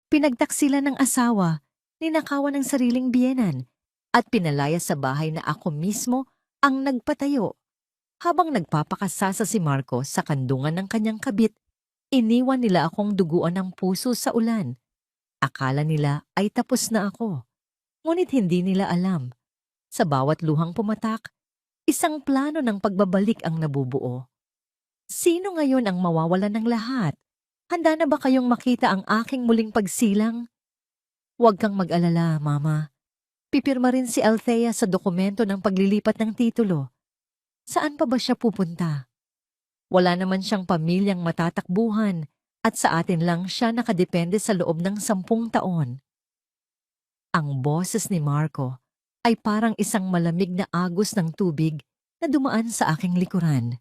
Pinagtaksila ng asawa, ninakawan ng sariling biyenan, at pinalaya sa bahay na ako mismo ang nagpatayo. Habang nagpapakasasa si Marco sa kandungan ng kanyang kabit, iniwan nila akong duguan ng puso sa ulan. Akala nila ay tapos na ako. Ngunit hindi nila alam. Sa bawat luhang pumatak, isang plano ng pagbabalik ang nabubuo. Sino ngayon ang mawawalan ng lahat? Handa na ba kayong makita ang aking muling pagsilang? Huwag kang mag-alala, Mama. Pipirma rin si Althea sa dokumento ng paglilipat ng titulo. Saan pa ba siya pupunta? Wala naman siyang pamilyang matatakbuhan at sa atin lang siya nakadepende sa loob ng 10 taon. Ang boses ni Marco ay parang isang malamig na agos ng tubig na dumaan sa aking likuran.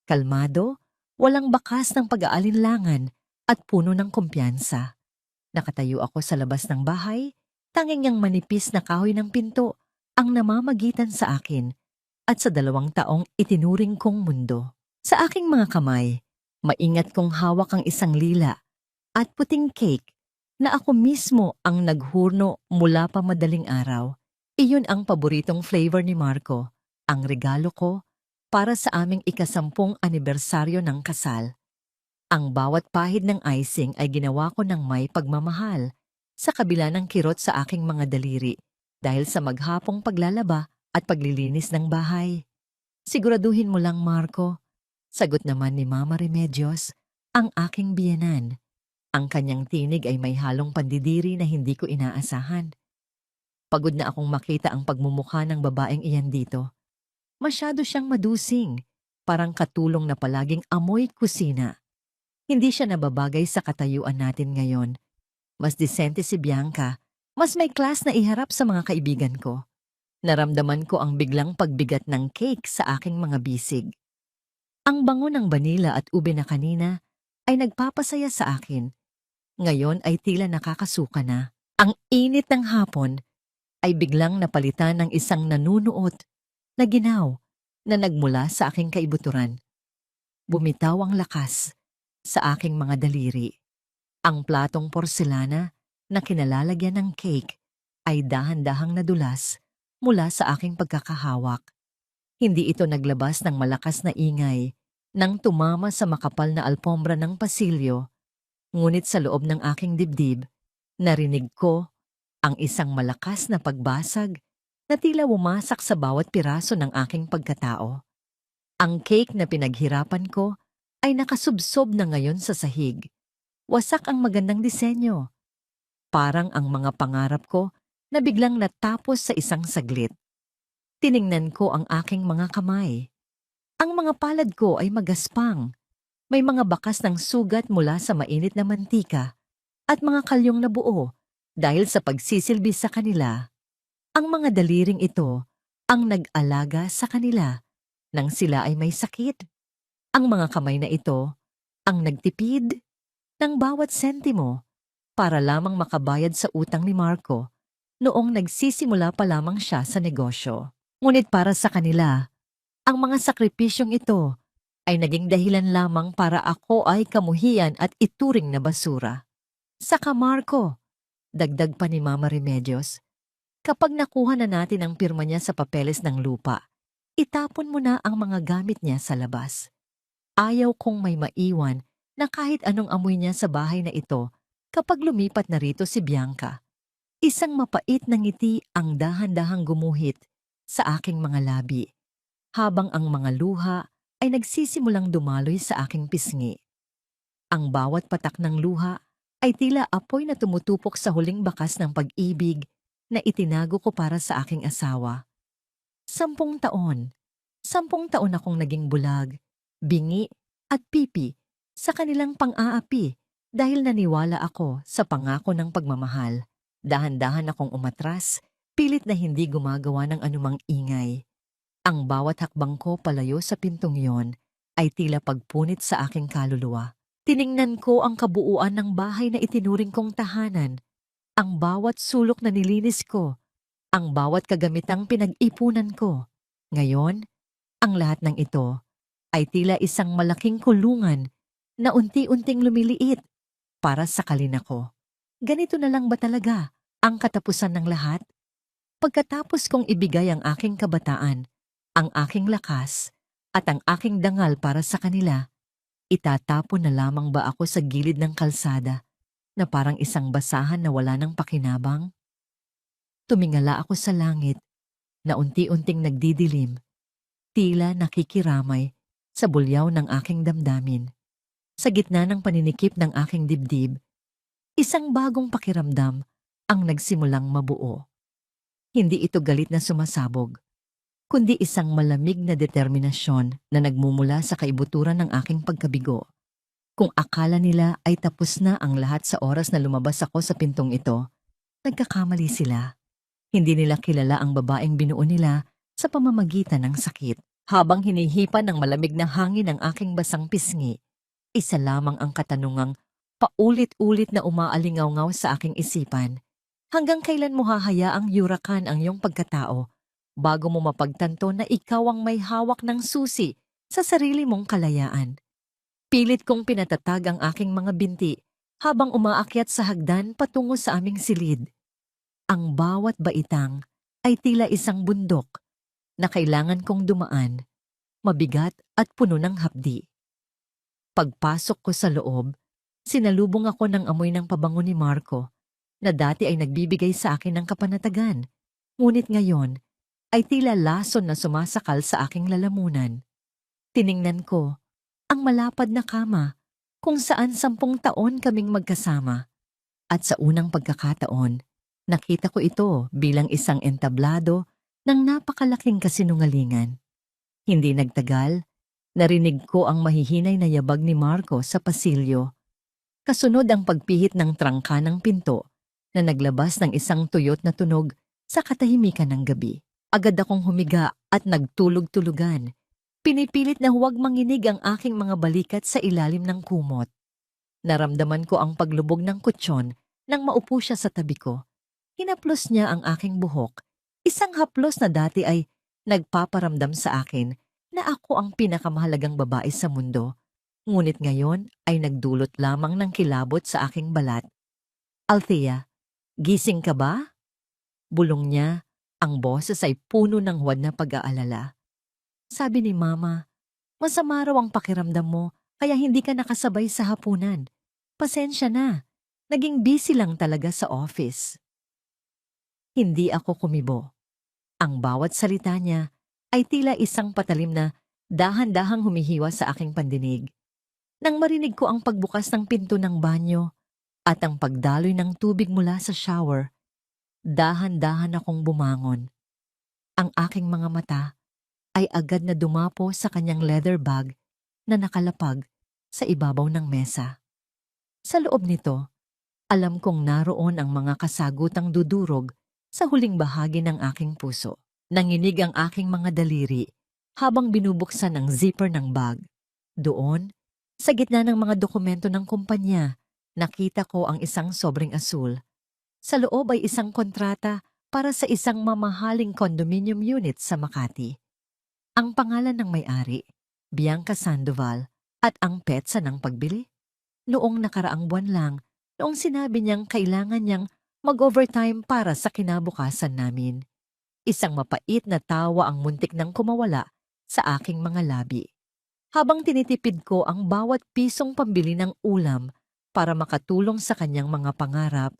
Kalmado, walang bakas ng pag-aalinlangan at puno ng kumpiyansa. Nakatayo ako sa labas ng bahay, tanging ang manipis na kahoy ng pinto ang namamagitan sa akin at sa 2 taong itinuring kong mundo. Sa aking mga kamay, maingat kong hawak ang isang lila at puting cake na ako mismo ang naghurno mula pa madaling araw. Iyon ang paboritong flavor ni Marco, ang regalo ko para sa aming ika-10 anibersaryo ng kasal. Ang bawat pahid ng icing ay ginawa ko ng may pagmamahal sa kabila ng kirot sa aking mga daliri dahil sa maghapong paglalaba at paglilinis ng bahay. Siguraduhin mo lang, Marco. Sagot naman ni Mama Remedios, ang aking biyenan. Ang kanyang tinig ay may halong pandidiri na hindi ko inaasahan. Pagod na akong makita ang pagmumukha ng babaeng iyan dito. Masyado siyang madusing, parang katulong na palaging amoy kusina. Hindi siya nababagay sa katayuan natin ngayon. Mas disente si Bianca, mas may class na iharap sa mga kaibigan ko. Naramdaman ko ang biglang pagbigat ng cake sa aking mga bisig. Ang bango ng banila at ube na kanina ay nagpapasaya sa akin. Ngayon ay tila nakakasuka na. Ang init ng hapon ay biglang napalitan ng isang nanunuot na ginaw na nagmula sa aking kaibuturan. Bumitaw ang lakas sa aking mga daliri. Ang platong porselana na kinalalagyan ng cake ay dahan-dahang nadulas mula sa aking pagkakahawak. Hindi ito naglabas ng malakas na ingay nang tumama sa makapal na alpombra ng pasilyo, ngunit sa loob ng aking dibdib, narinig ko ang isang malakas na pagbasag na tila wumasak sa bawat piraso ng aking pagkatao. Ang cake na pinaghirapan ko ay nakasubsob na ngayon sa sahig. Wasak ang magandang disenyo. Parang ang mga pangarap ko na biglang natapos sa isang saglit. Tiningnan ko ang aking mga kamay. Ang mga palad ko ay magaspang. May mga bakas ng sugat mula sa mainit na mantika at mga kalyong na buo dahil sa pagsisilbi sa kanila. Ang mga daliring ito ang nag-alaga sa kanila nang sila ay may sakit. Ang mga kamay na ito ang nagtipid ng bawat sentimo para lamang makabayad sa utang ni Marco noong nagsisimula pa lamang siya sa negosyo. Ngunit para sa kanila, ang mga sakripisyong ito ay naging dahilan lamang para ako ay kamuhian at ituring na basura. Saka Marco, dagdag pa ni Mama Remedios, kapag nakuha na natin ang pirma niya sa papeles ng lupa, itapon mo na ang mga gamit niya sa labas. Ayaw kong may maiwan na kahit anong amoy niya sa bahay na ito kapag lumipat na rito si Bianca. Isang mapait na ngiti ang dahan-dahang gumuhit sa aking mga labi, habang ang mga luha ay nagsisimulang dumaloy sa aking pisngi. Ang bawat patak ng luha ay tila apoy na tumutupok sa huling bakas ng pag-ibig na itinago ko para sa aking asawa. 10 taon. 10 taon akong naging bulag, bingi at pipi sa kanilang pang-aapi dahil naniwala ako sa pangako ng pagmamahal. Dahan-dahan akong umatras, pilit na hindi gumagawa ng anumang ingay. Ang bawat hakbang ko palayo sa pintong yon ay tila pagpunit sa aking kaluluwa. Tiningnan ko ang kabuuan ng bahay na itinuring kong tahanan, ang bawat sulok na nilinis ko, ang bawat kagamitang pinag-ipunan ko. Ngayon, ang lahat ng ito ay tila isang malaking kulungan na unti-unting lumiliit para sakalin ako. Ganito na lang ba talaga ang katapusan ng lahat? Pagkatapos kong ibigay ang aking kabataan, ang aking lakas, at ang aking dangal para sa kanila, itatapon na lamang ba ako sa gilid ng kalsada na parang isang basahan na wala ng pakinabang? Tumingala ako sa langit na unti-unting nagdidilim, tila nakikiramay sa bulyaw ng aking damdamin. Sa gitna ng paninikip ng aking dibdib, isang bagong pakiramdam ang nagsimulang mabuo. Hindi ito galit na sumasabog, kundi isang malamig na determinasyon na nagmumula sa kaibuturan ng aking pagkabigo. Kung akala nila ay tapos na ang lahat sa oras na lumabas ako sa pintong ito, nagkakamali sila. Hindi nila kilala ang babaeng binuo nila sa pamamagitan ng sakit. Habang hinihipan ng malamig na hangin ang aking basang pisngi, isa lamang ang katanungang paulit-ulit na umaalingaw-ngaw sa aking isipan. Hanggang kailan mo hahayaang yurakan ang iyong pagkatao bago mo mapagtanto na ikaw ang may hawak ng susi sa sarili mong kalayaan? Pilit kong pinatatag ang aking mga binti habang umaakyat sa hagdan patungo sa aming silid. Ang bawat baitang ay tila isang bundok na kailangan kong dumaan, mabigat at puno ng hapdi. Pagpasok ko sa loob, sinalubong ako ng amoy ng pabango ni Marco na dati ay nagbibigay sa akin ng kapanatagan, ngunit ngayon ay tila lason na sumasakal sa aking lalamunan. Tiningnan ko ang malapad na kama kung saan 10 taon kaming magkasama, at sa unang pagkakataon, nakita ko ito bilang isang entablado ng napakalaking kasinungalingan. Hindi nagtagal, narinig ko ang mahihinay na yabag ni Marco sa pasilyo. Kasunod ang pagpihit ng trangka ng pinto na naglabas ng isang tuyot na tunog sa katahimikan ng gabi. Agad akong humiga at nagtulog-tulugan. Pinipilit na huwag manginig ang aking mga balikat sa ilalim ng kumot. Naramdaman ko ang paglubog ng kutsyon nang maupo siya sa tabi ko. Hinaplos niya ang aking buhok, isang haplos na dati ay nagpaparamdam sa akin na ako ang pinakamahalagang babae sa mundo. Ngunit ngayon ay nagdulot lamang ng kilabot sa aking balat. "Althea, gising ka ba?" Bulong niya, ang boses ay puno ng huwad na pag-aalala. Sabi ni Mama, masama raw ang pakiramdam mo kaya hindi ka nakasabay sa hapunan. Pasensya na, naging busy lang talaga sa office. Hindi ako kumibo. Ang bawat salita niya ay tila isang patalim na dahan-dahang humihiwa sa aking pandinig. Nang marinig ko ang pagbukas ng pinto ng banyo at ang pagdaloy ng tubig mula sa shower, dahan-dahan akong bumangon. Ang aking mga mata ay agad na dumapo sa kanyang leather bag na nakalapag sa ibabaw ng mesa. Sa loob nito, alam kong naroon ang mga kasagutang dudurog sa huling bahagi ng aking puso. Nanginig ang aking mga daliri habang binubuksan ang zipper ng bag. Doon, sa gitna ng mga dokumento ng kumpanya, nakita ko ang isang sobrang asul. Sa loob ay isang kontrata para sa isang mamahaling condominium unit sa Makati. Ang pangalan ng may-ari, Bianca Sandoval, at ang petsa ng pagbili. Noong nakaraang buwan lang, noong sinabi niyang kailangan niyang mag-overtime para sa kinabukasan namin. Isang mapait na tawa ang muntik nang kumawala sa aking mga labi. Habang tinitipid ko ang bawat pisong pambili ng ulam para makatulong sa kanyang mga pangarap,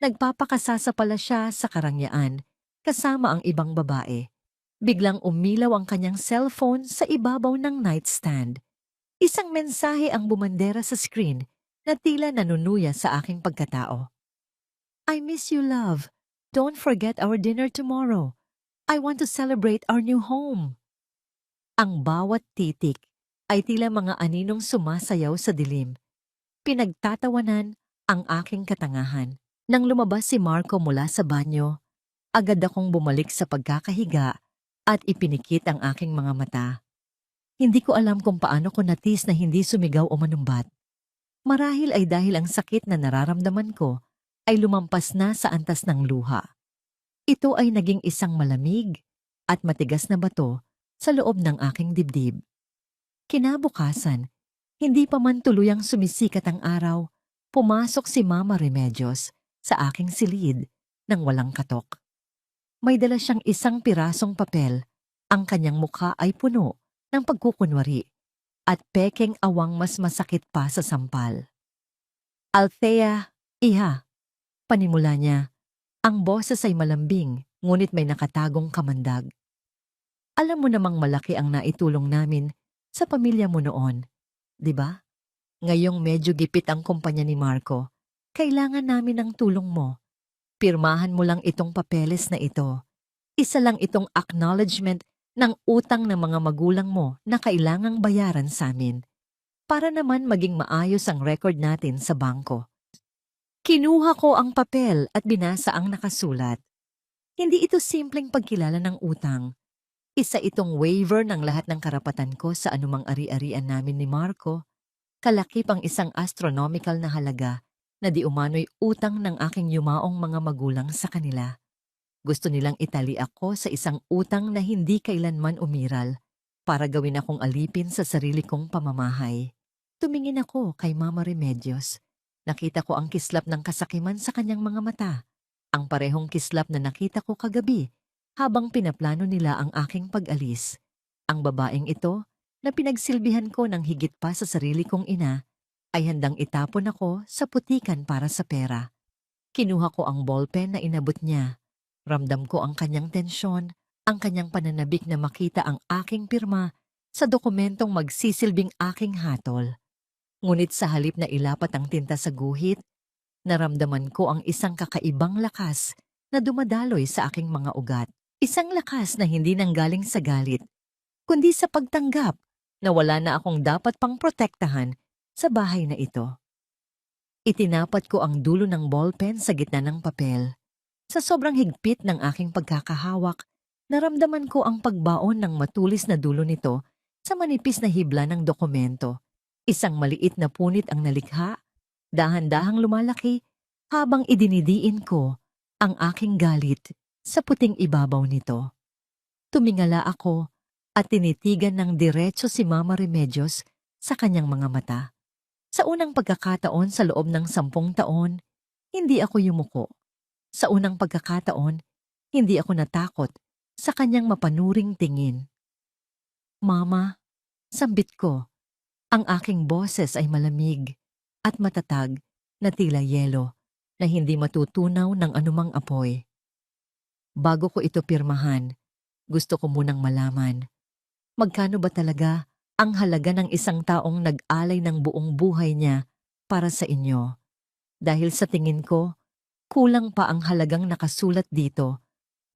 nagpapakasasa pala siya sa karangyaan kasama ang ibang babae. Biglang umilaw ang kanyang cellphone sa ibabaw ng nightstand. Isang mensahe ang bumandera sa screen na tila nanunuya sa aking pagkatao. "I miss you, love. Don't forget our dinner tomorrow. I want to celebrate our new home." Ang bawat titik ay tila mga aninong sumasayaw sa dilim. Pinagtatawanan ang aking katangahan. Nang lumabas si Marco mula sa banyo, agad akong bumalik sa pagkakahiga at ipinikit ang aking mga mata. Hindi ko alam kung paano ko natis na hindi sumigaw o manumbat. Marahil ay dahil ang sakit na nararamdaman ko ay lumampas na sa antas ng luha. Ito ay naging isang malamig at matigas na bato sa loob ng aking dibdib. Kinabukasan, hindi pa man tuluyang sumisikat ang araw, pumasok si Mama Remedios sa aking silid nang walang katok. May dala siyang isang pirasong papel. Ang kanyang mukha ay puno ng pagkukunwari at pekeng awang mas masakit pa sa sampal. Althea, iha, panimula niya. Ang boses ay malambing, ngunit may nakatagong kamandag. Alam mo namang malaki ang naitulong namin sa pamilya mo noon, di ba? Ngayong medyo gipit ang kumpanya ni Marco, kailangan namin ng tulong mo. Pirmahan mo lang itong papeles na ito. Isa lang itong acknowledgement ng utang ng mga magulang mo na kailangang bayaran sa amin, para naman maging maayos ang record natin sa bangko. Kinuha ko ang papel at binasa ang nakasulat. Hindi ito simpleng pagkilala ng utang. Isa itong waiver ng lahat ng karapatan ko sa anumang ari-arian namin ni Marco, kalakip ang isang astronomical na halaga na di umano'y utang ng aking yumaong mga magulang sa kanila. Gusto nilang itali ako sa isang utang na hindi kailanman umiral para gawin akong alipin sa sarili kong pamamahay. Tumingin ako kay Mama Remedios. Nakita ko ang kislap ng kasakiman sa kanyang mga mata. Ang parehong kislap na nakita ko kagabi habang pinaplano nila ang aking pag-alis. Ang babaeng ito, na pinagsilbihan ko ng higit pa sa sarili kong ina, ay handang itapon ako sa putikan para sa pera. Kinuha ko ang ballpen na inabot niya. Ramdam ko ang kanyang tensyon, ang kanyang pananabik na makita ang aking pirma sa dokumentong magsisilbing aking hatol. Ngunit sa halip na ilapat ang tinta sa guhit, naramdaman ko ang isang kakaibang lakas na dumadaloy sa aking mga ugat. Isang lakas na hindi nanggaling sa galit, kundi sa pagtanggap na wala na akong dapat pang protektahan sa bahay na ito. Itinapat ko ang dulo ng ballpen sa gitna ng papel. Sa sobrang higpit ng aking pagkakahawak, naramdaman ko ang pagbaon ng matulis na dulo nito sa manipis na hibla ng dokumento. Isang maliit na punit ang nalikha, dahan-dahang lumalaki habang idinidiin ko ang aking galit sa puting ibabaw nito. Tumingala ako at tinitigan ng diretso si Mama Remedios sa kanyang mga mata. Sa unang pagkakataon sa loob ng 10 taon, hindi ako yumuko. Sa unang pagkakataon, hindi ako natakot sa kanyang mapanuring tingin. Mama, sambit ko. Ang aking boses ay malamig at matatag na tila yelo na hindi matutunaw ng anumang apoy. Bago ko ito pirmahan, gusto ko munang malaman, magkano ba talaga ang halaga ng isang taong nag-alay ng buong buhay niya para sa inyo? Dahil sa tingin ko, kulang pa ang halagang nakasulat dito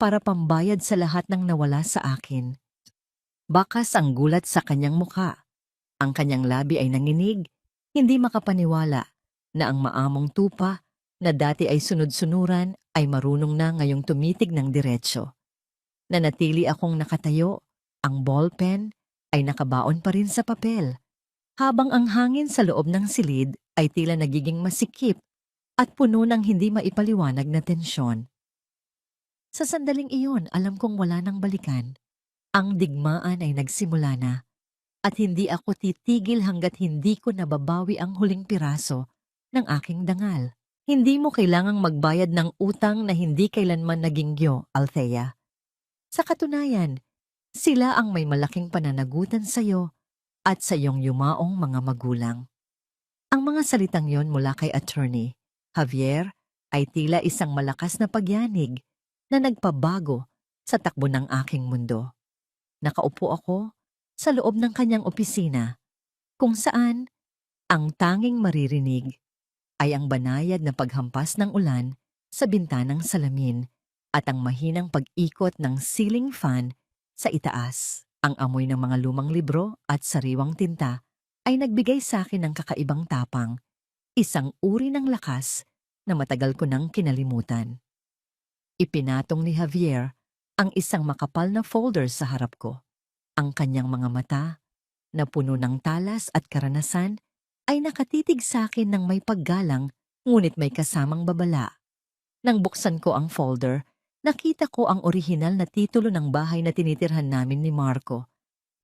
para pambayad sa lahat ng nawala sa akin. Bakas ang gulat sa kanyang mukha. Ang kanyang labi ay nanginig, hindi makapaniwala na ang maamong tupa na dati ay sunod-sunuran ay marunong na ngayong tumitig ng diretsyo. Nanatili akong nakatayo, ang ballpen ay nakabaon pa rin sa papel, habang ang hangin sa loob ng silid ay tila nagiging masikip at puno ng hindi maipaliwanag na tensyon. Sa sandaling iyon, alam kong wala nang balikan. Ang digmaan ay nagsimula na, at hindi ako titigil hanggat hindi ko nababawi ang huling piraso ng aking dangal. Hindi mo kailangang magbayad ng utang na hindi kailanman naging iyo, Althea. Sa katunayan, sila ang may malaking pananagutan sa iyo at sa iyong yumaong mga magulang. Ang mga salitang yon mula kay Attorney Javier ay tila isang malakas na pagyanig na nagpabago sa takbo ng aking mundo. Nakaupo ako sa loob ng kanyang opisina, kung saan ang tanging maririnig ay ang banayad na paghampas ng ulan sa bintanang salamin at ang mahinang pag-ikot ng ceiling fan sa itaas. Ang amoy ng mga lumang libro at sariwang tinta ay nagbigay sa akin ng kakaibang tapang, isang uri ng lakas na matagal ko nang kinalimutan. Ipinatong ni Javier ang isang makapal na folder sa harap ko. Ang kanyang mga mata, na puno ng talas at karanasan, ay nakatitig sa akin ng may paggalang ngunit may kasamang babala. Nang buksan ko ang folder, nakita ko ang orihinal na titulo ng bahay na tinitirhan namin ni Marco.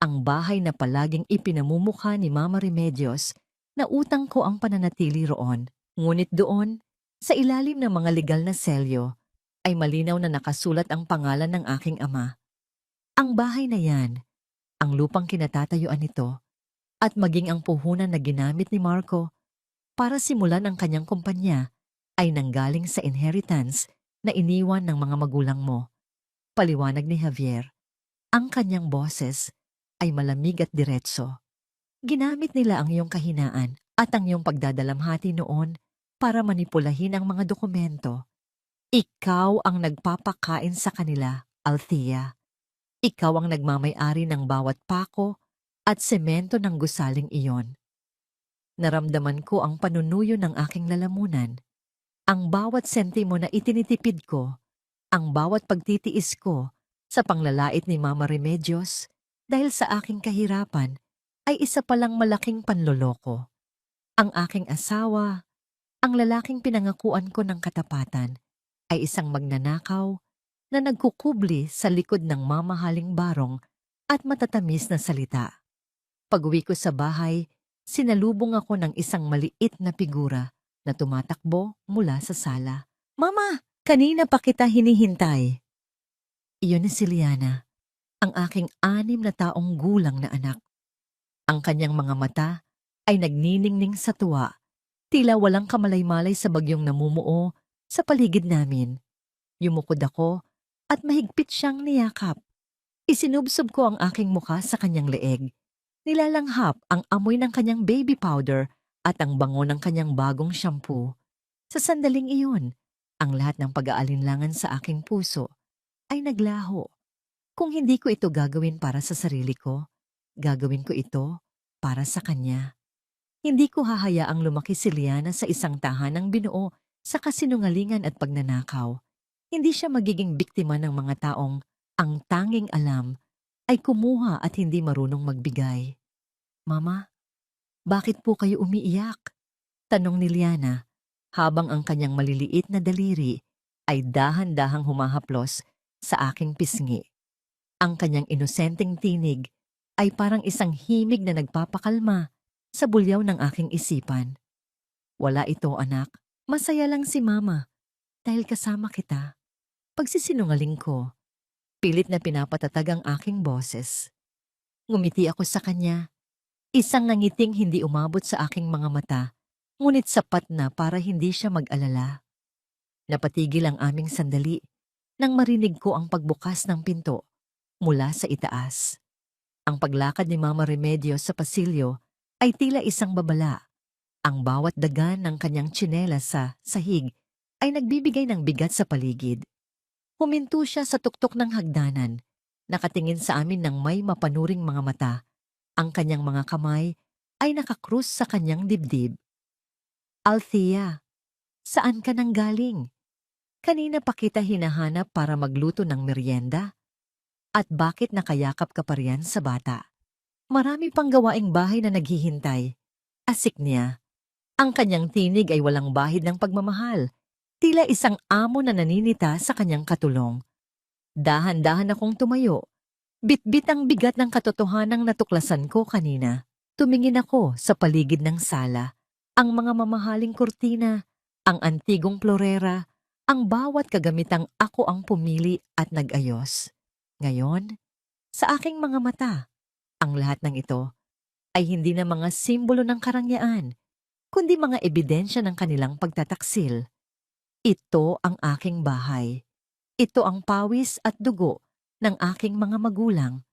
Ang bahay na palaging ipinamumukha ni Mama Remedios na utang ko ang pananatili roon. Ngunit doon, Sa ilalim ng mga legal na selyo ay malinaw na nakasulat ang pangalan ng aking ama. Ang bahay na yan, ang lupang kinatatayuan nito, at maging ang puhunan na ginamit ni Marco para simulan ang kanyang kumpanya ay nanggaling sa inheritance na iniwan ng mga magulang mo. Paliwanag ni Javier. Ang kanyang boses ay malamig at diretso. Ginamit nila ang iyong kahinaan at ang iyong pagdadalamhati noon para manipulahin ang mga dokumento. Ikaw ang nagpapakain sa kanila, Althea. Ikaw ang nagmamay-ari ng bawat pako at semento ng gusaling iyon. Naramdaman ko ang panunuyo ng aking lalamunan. Ang bawat sentimo na itinitipid ko, ang bawat pagtitiis ko sa panglalait ni Mama Remedios dahil sa aking kahirapan ay isa palang malaking panloloko. Ang aking asawa, ang lalaking pinangakuan ko ng katapatan, ay isang magnanakaw na nagkukubli sa likod ng mamahaling barong at matatamis na salita. Pag-uwi ko sa bahay, sinalubong ako ng isang maliit na figura na tumatakbo mula sa sala. Mama, kanina pa kita hinihintay. Iyon si Liana, ang aking 6 na taong gulang na anak. Ang kanyang mga mata ay nagniningning sa tuwa, tila walang kamalay-malay sa bagyong namumuo sa paligid namin. Yumukod ako at mahigpit siyang niyakap. Isinubsob ko ang aking muka sa kanyang leeg. Nilalanghap ang amoy ng kanyang baby powder at ang bango ng kanyang bagong shampoo. Sa sandaling iyon, ang lahat ng pag-aalinlangan sa aking puso ay naglaho. Kung hindi ko ito gagawin para sa sarili ko, gagawin ko ito para sa kanya. Hindi ko hahayaang lumaki si Liana sa isang tahanang binuo sa kasinungalingan at pagnanakaw. Hindi siya magiging biktima ng mga taong ang tanging alam ay kumuha at hindi marunong magbigay. Mama, bakit po kayo umiiyak? Tanong ni Liana habang ang kanyang maliliit na daliri ay dahan-dahang humahaplos sa aking pisngi. Ang kanyang inosenteng tinig ay parang isang himig na nagpapakalma sa bulyaw ng aking isipan. Wala ito, anak. Masaya lang si Mama dahil kasama kita. Pagsisinungaling ko, pilit na pinapatatag ang aking boses. Ngumiti ako sa kanya, isang nangiting hindi umabot sa aking mga mata, ngunit sapat na para hindi siya mag-alala. Napatigil ang aming sandali nang marinig ko ang pagbukas ng pinto mula sa itaas. Ang paglakad ni Mama Remedios sa pasilyo ay tila isang babala. Ang bawat dagan ng kanyang tsinelas sa sahig ay nagbibigay ng bigat sa paligid. Huminto siya sa tuktok ng hagdanan, nakatingin sa amin ng may mapanuring mga mata. Ang kanyang mga kamay ay nakakrus sa kanyang dibdib. Althea, saan ka nang galing? Kanina pa kita hinahanap para magluto ng merienda? At bakit nakayakap ka pa riyan sa bata? Marami pang gawaing bahay na naghihintay. Asik niya. Ang kanyang tinig ay walang bahid ng pagmamahal. Tila isang amo na naninita sa kanyang katulong. Dahan-dahan akong tumayo. Bitbit ang bigat ng katotohanang natuklasan ko kanina. Tumingin ako sa paligid ng sala. Ang mga mamahaling kurtina, ang antigong florera, ang bawat kagamitang ako ang pumili at nag-ayos. Ngayon, sa aking mga mata, ang lahat ng ito ay hindi na mga simbolo ng karangyaan, kundi mga ebidensya ng kanilang pagtataksil. Ito ang aking bahay. Ito ang pawis at dugo ng aking mga magulang.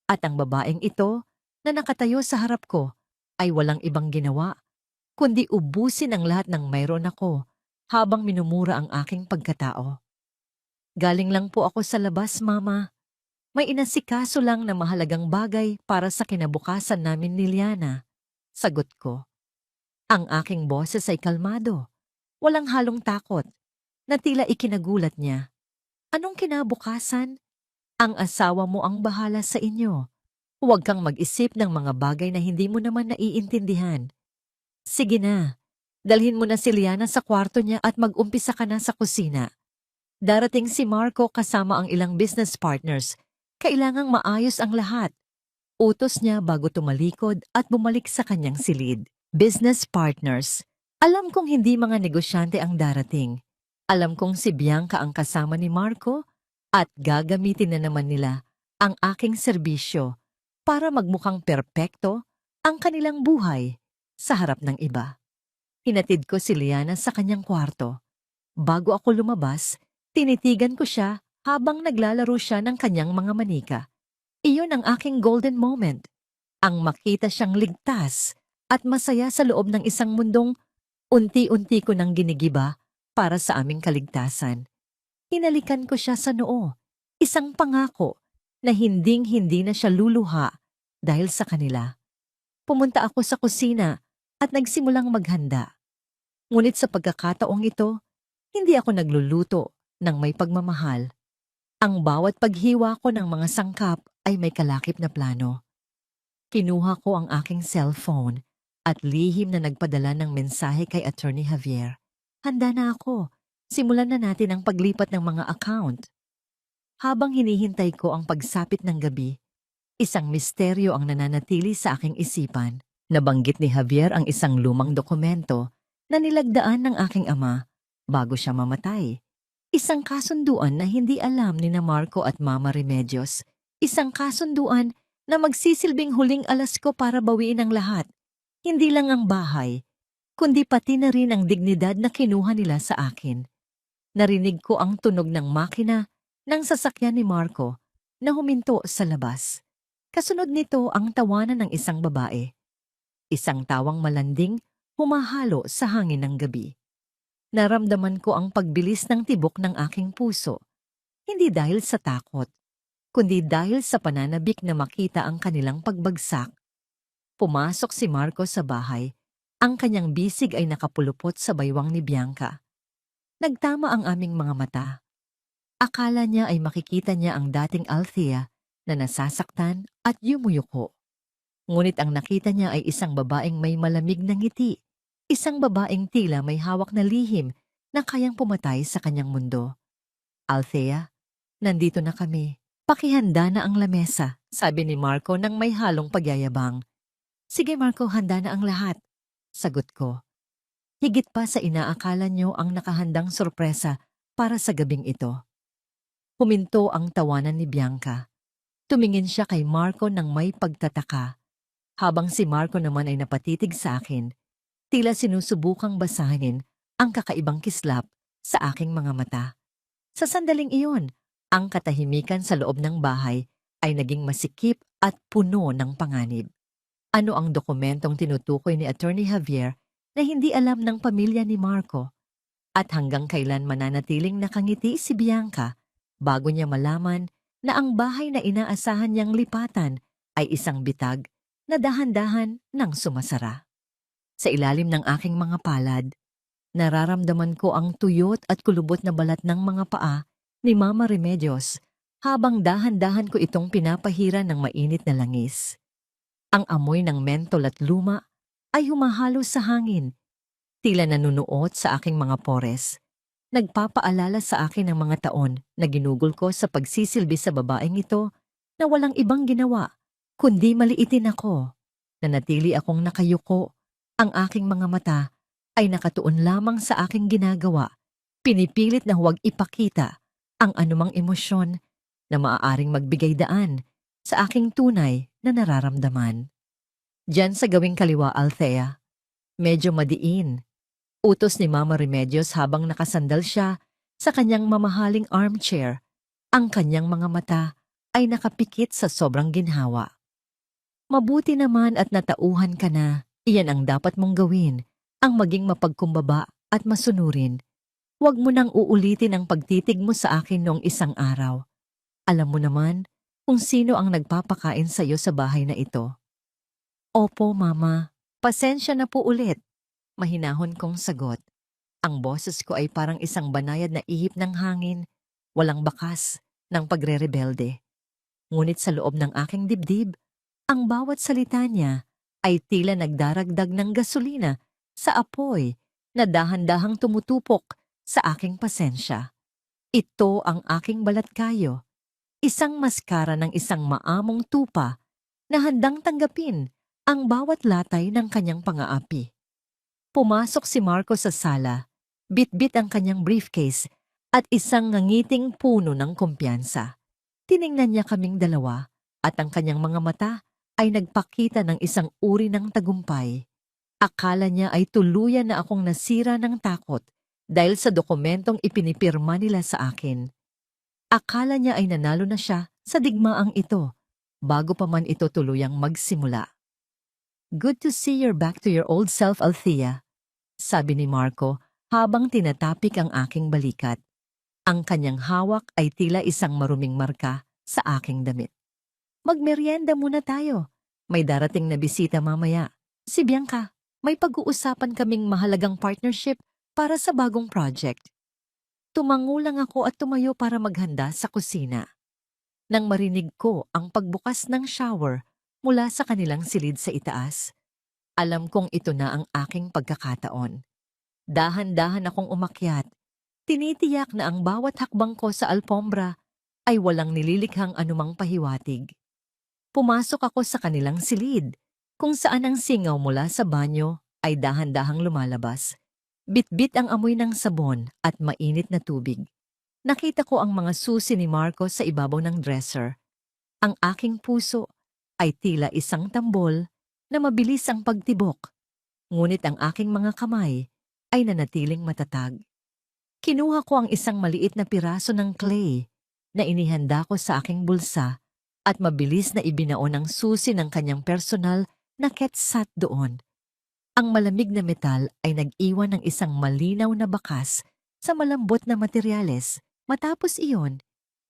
At ang babaeng ito na nakatayo sa harap ko ay walang ibang ginawa, kundi ubusin ang lahat ng mayroon ako habang minumura ang aking pagkatao. Galing lang po ako sa labas, Mama. May inasikaso lang na mahalagang bagay para sa kinabukasan namin ni Liana. Sagot ko. Ang aking boses ay kalmado. Walang halong takot, na tila ikinagulat niya. Anong kinabukasan? Ang asawa mo ang bahala sa inyo. Huwag kang mag-isip ng mga bagay na hindi mo naman naiintindihan. Sige na, dalhin mo na si Liana sa kwarto niya at mag-umpisa ka na sa kusina. Darating si Marco kasama ang ilang business partners. Kailangang maayos ang lahat. Utos niya bago tumalikod at bumalik sa kanyang silid. Business partners. Alam kong hindi mga negosyante ang darating. Alam kong si Bianca ang kasama ni Marco at gagamitin na naman nila ang aking serbisyo para magmukhang perpekto ang kanilang buhay sa harap ng iba. Hinatid ko si Liana sa kanyang kwarto. Bago ako lumabas, tinitigan ko siya habang naglalaro siya ng kanyang mga manika. Iyon ang aking golden moment. Ang makita siyang ligtas at masaya sa loob ng isang mundong unti-unti ko nang ginigiba para sa aming kaligtasan. Hinalikan ko siya sa noo, isang pangako na hinding-hindi na siya luluha dahil sa kanila. Pumunta ako sa kusina at nagsimulang maghanda. Ngunit sa pagkakataong ito, hindi ako nagluluto ng may pagmamahal. Ang bawat paghiwa ko ng mga sangkap ay may kalakip na plano. Kinuha ko ang aking cellphone at lihim na nagpadala ng mensahe kay Attorney Javier. Handa na ako. Simulan na natin ang paglipat ng mga account. Habang hinihintay ko ang pagsapit ng gabi, isang misteryo ang nananatili sa aking isipan. Nabanggit ni Javier ang isang lumang dokumento na nilagdaan ng aking ama bago siya mamatay. Isang kasunduan na hindi alam ni na Marco at Mama Remedios. Isang kasunduan na magsisilbing huling alas ko para bawiin ang lahat. Hindi lang ang bahay, kundi pati na rin ang dignidad na kinuha nila sa akin. Narinig ko ang tunog ng makina ng sasakyan ni Marco na huminto sa labas. Kasunod nito ang tawanan ng isang babae. Isang tawang malanding humahalo sa hangin ng gabi. Naramdaman ko ang pagbilis ng tibok ng aking puso. Hindi dahil sa takot, kundi dahil sa pananabik na makita ang kanilang pagbagsak. Pumasok si Marco sa bahay. Ang kanyang bisig ay nakapulupot sa baywang ni Bianca. Nagtama ang aming mga mata. Akala niya ay makikita niya ang dating Althea na nasasaktan at yumuyuko. Ngunit ang nakita niya ay isang babaeng may malamig na ngiti. Isang babaeng tila may hawak na lihim na kayang pumatay sa kanyang mundo. Althea, nandito na kami. Pakihanda na ang lamesa, sabi ni Marco nang may halong pagyayabang. Sige Marco, handa na ang lahat, sagot ko. Higit pa sa inaakala niyo ang nakahandang sorpresa para sa gabing ito. Huminto ang tawanan ni Bianca. Tumingin siya kay Marco nang may pagtataka. Habang si Marco naman ay napatitig sa akin, tila sinusubukang basahin ang kakaibang kislap sa aking mga mata. Sa sandaling iyon, ang katahimikan sa loob ng bahay ay naging masikip at puno ng panganib. Ano ang dokumentong tinutukoy ni Attorney Javier na hindi alam ng pamilya ni Marco? At hanggang kailan mananatiling nakangiti si Bianca bago niya malaman na ang bahay na inaasahan niyang lipatan ay isang bitag na dahan-dahan nang sumasara. Sa ilalim ng aking mga palad, nararamdaman ko ang tuyot at kulubot na balat ng mga paa ni Mama Remedios habang dahan-dahan ko itong pinapahira ng mainit na langis. Ang amoy ng mentol at luma ay humahalo sa hangin, tila nanunuot sa aking mga pores. Nagpapaalala sa akin ng mga taon na ginugol ko sa pagsisilbi sa babaeng ito na walang ibang ginawa, kundi maliitin ako. Nanatili akong nakayuko. Ang aking mga mata ay nakatuon lamang sa aking ginagawa, pinipilit na huwag ipakita ang anumang emosyon na maaaring magbigay daan sa aking tunay na nararamdaman. Diyan sa gawing kaliwa, Althea, medyo madiin. Utos ni Mama Remedios habang nakasandal siya sa kanyang mamahaling armchair. Ang kanyang mga mata ay nakapikit sa sobrang ginhawa. Mabuti naman at natauhan ka na. Iyan ang dapat mong gawin, ang maging mapagkumbaba at masunurin. Huwag mo nang uulitin ang pagtitig mo sa akin noong isang araw. Alam mo naman kung sino ang nagpapakain sa iyo sa bahay na ito. Opo, Mama. Pasensya na po ulit. Mahinahon kong sagot. Ang boses ko ay parang isang banayad na ihip ng hangin, walang bakas ng pagre-rebelde. Ngunit sa loob ng aking dibdib, ang bawat salita niya ay tila nagdaragdag ng gasolina sa apoy na dahan-dahang tumutupok sa aking pasensya. Ito ang aking balatkayo, isang maskara ng isang maamong tupa na handang tanggapin ang bawat latay ng kanyang pang-aapi. Pumasok si Marco sa sala, bitbit ang kanyang briefcase at isang ngangiting puno ng kumpiyansa. Tiningnan niya kaming dalawa at ang kanyang mga mata ay nagpakita ng isang uri ng tagumpay. Akala niya ay tuluyan na akong nasira ng takot dahil sa dokumentong ipinipirma nila sa akin. Akala niya ay nanalo na siya sa digmaang ito bago pa man ito tuluyang magsimula. "Good to see you're back to your old self, Althea," sabi ni Marco habang tinatapik ang aking balikat. Ang kanyang hawak ay tila isang maruming marka sa aking damit. "Magmeryenda muna tayo. May darating na bisita mamaya. Si Bianca, may pag-uusapan kaming mahalagang partnership para sa bagong project." Tumango lang ako at tumayo para maghanda sa kusina. Nang marinig ko ang pagbukas ng shower mula sa kanilang silid sa itaas, alam kong ito na ang aking pagkakataon. Dahan-dahan akong umakyat. Tinitiyak na ang bawat hakbang ko sa alpombra ay walang nililikhang anumang pahiwatig. Pumasok ako sa kanilang silid, kung saan ang singaw mula sa banyo ay dahan-dahang lumalabas. Bitbit ang amoy ng sabon at mainit na tubig. Nakita ko ang mga susi ni Marco sa ibabaw ng dresser. Ang aking puso ay tila isang tambol na mabilis ang pagtibok. Ngunit ang aking mga kamay ay nanatiling matatag. Kinuha ko ang isang maliit na piraso ng clay na inihanda ko sa aking bulsa at mabilis na ibinaon ang susi ng kanyang personal na ketsat doon. Ang malamig na metal ay nag-iwan ng isang malinaw na bakas sa malambot na materyales. Matapos iyon,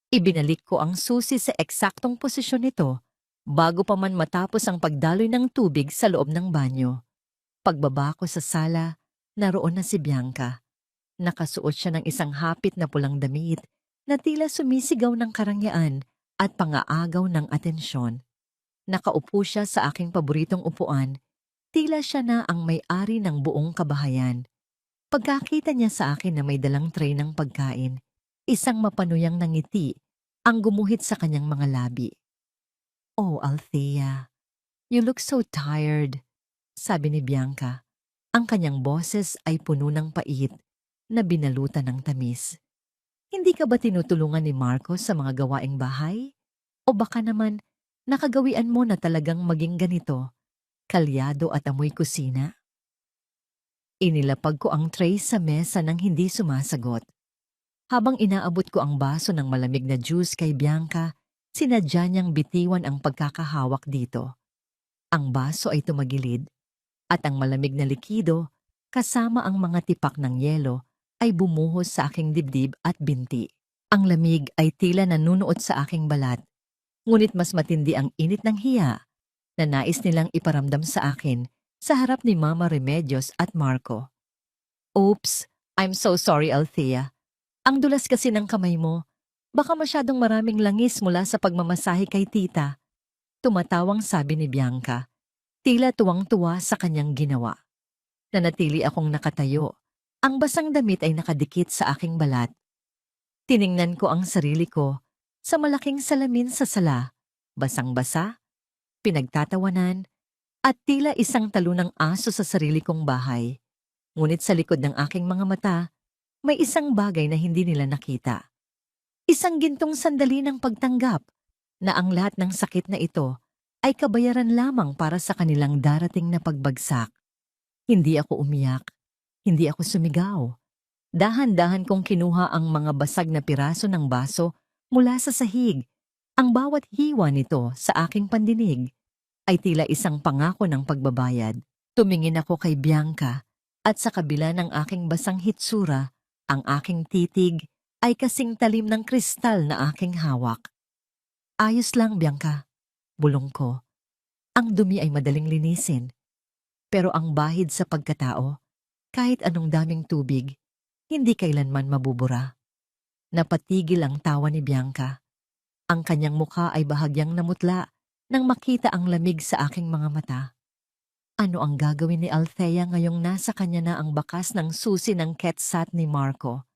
ibinalik ko ang susi sa eksaktong posisyon nito bago pa man matapos ang pagdaloy ng tubig sa loob ng banyo. Pagbaba ko sa sala, naroon na si Bianca. Nakasuot siya ng isang hapit na pulang damit na tila sumisigaw ng karangyaan at pangaagaw ng atensyon. Nakaupo siya sa aking paboritong upuan, tila siya na ang may-ari ng buong kabahayan. Pagkakita niya sa akin na may dalang tray ng pagkain, isang mapanuyang ngiti ang gumuhit sa kanyang mga labi. "Oh, Althea, you look so tired," sabi ni Bianca. Ang kanyang boses ay puno ng pait na binalutan ng tamis. "Hindi ka ba tinutulungan ni Marco sa mga gawaing bahay? O baka naman nakagawian mo na talagang maging ganito, kalyado at amoy kusina?" Inilapag ko ang tray sa mesa nang hindi sumasagot. Habang inaabot ko ang baso ng malamig na juice kay Bianca, sinadya niyang bitiwan ang pagkakahawak dito. Ang baso ay tumagilid at ang malamig na likido kasama ang mga tipak ng yelo ay bumuhos sa aking dibdib at binti. Ang lamig ay tila nanunuot sa aking balat, ngunit mas matindi ang init ng hiya na nais nilang iparamdam sa akin sa harap ni Mama Remedios at Marco. "Oops, I'm so sorry, Althea. Ang dulas kasi ng kamay mo. Baka masyadong maraming langis mula sa pagmamasahe kay tita." Tumatawang sabi ni Bianca, tila tuwang-tuwa sa kanyang ginawa. Nanatili akong nakatayo. Ang basang damit ay nakadikit sa aking balat. Tiningnan ko ang sarili ko sa malaking salamin sa sala, basang-basa, pinagtatawanan, at tila isang talunang aso sa sarili kong bahay. Ngunit sa likod ng aking mga mata, may isang bagay na hindi nila nakita. Isang gintong sandali ng pagtanggap na ang lahat ng sakit na ito ay kabayaran lamang para sa kanilang darating na pagbagsak. Hindi ako umiyak. Hindi ako sumigaw. Dahan-dahan kong kinuha ang mga basag na piraso ng baso mula sa sahig. Ang bawat hiwa nito sa aking pandinig ay tila isang pangako ng pagbabayad. Tumingin ako kay Bianca at sa kabila ng aking basang hitsura, ang aking titig ay kasing talim ng kristal na aking hawak. "Ayos lang, Bianca," bulong ko. "Ang dumi ay madaling linisin. Pero ang bahid sa pagkatao, kahit anong daming tubig, hindi kailanman mabubura." Napatigil ang tawa ni Bianca. Ang kanyang mukha ay bahagyang namutla nang makita ang lamig sa aking mga mata. Ano ang gagawin ni Althea ngayong nasa kanya na ang bakas ng susi ng ketsat ni Marco?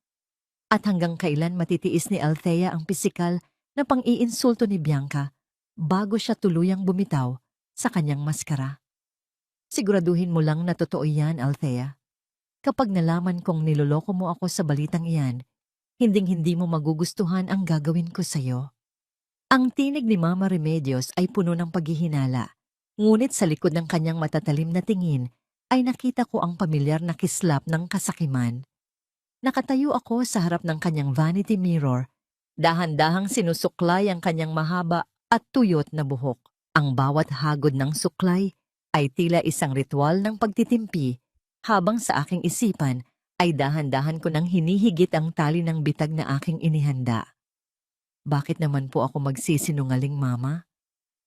At hanggang kailan matitiis ni Althea ang pisikal na pang-iinsulto ni Bianca bago siya tuluyang bumitaw sa kanyang maskara? "Siguraduhin mo lang na totoo yan, Althea. Kapag nalaman kong niloloko mo ako sa balitang iyan, hinding-hindi mo magugustuhan ang gagawin ko sa'yo. Ang tinig ni Mama Remedios ay puno ng paghihinala. Ngunit sa likod ng kanyang matatalim na tingin, ay nakita ko ang pamilyar na kislap ng kasakiman. Nakatayo ako sa harap ng kanyang vanity mirror. Dahan-dahang sinusuklay ang kanyang mahaba at tuyot na buhok. Ang bawat hagod ng suklay ay tila isang ritual ng pagtitimpi, habang sa aking isipan ay dahan-dahan ko nang hinihigit ang tali ng bitag na aking inihanda. Bakit naman po ako magsisinungaling, Mama?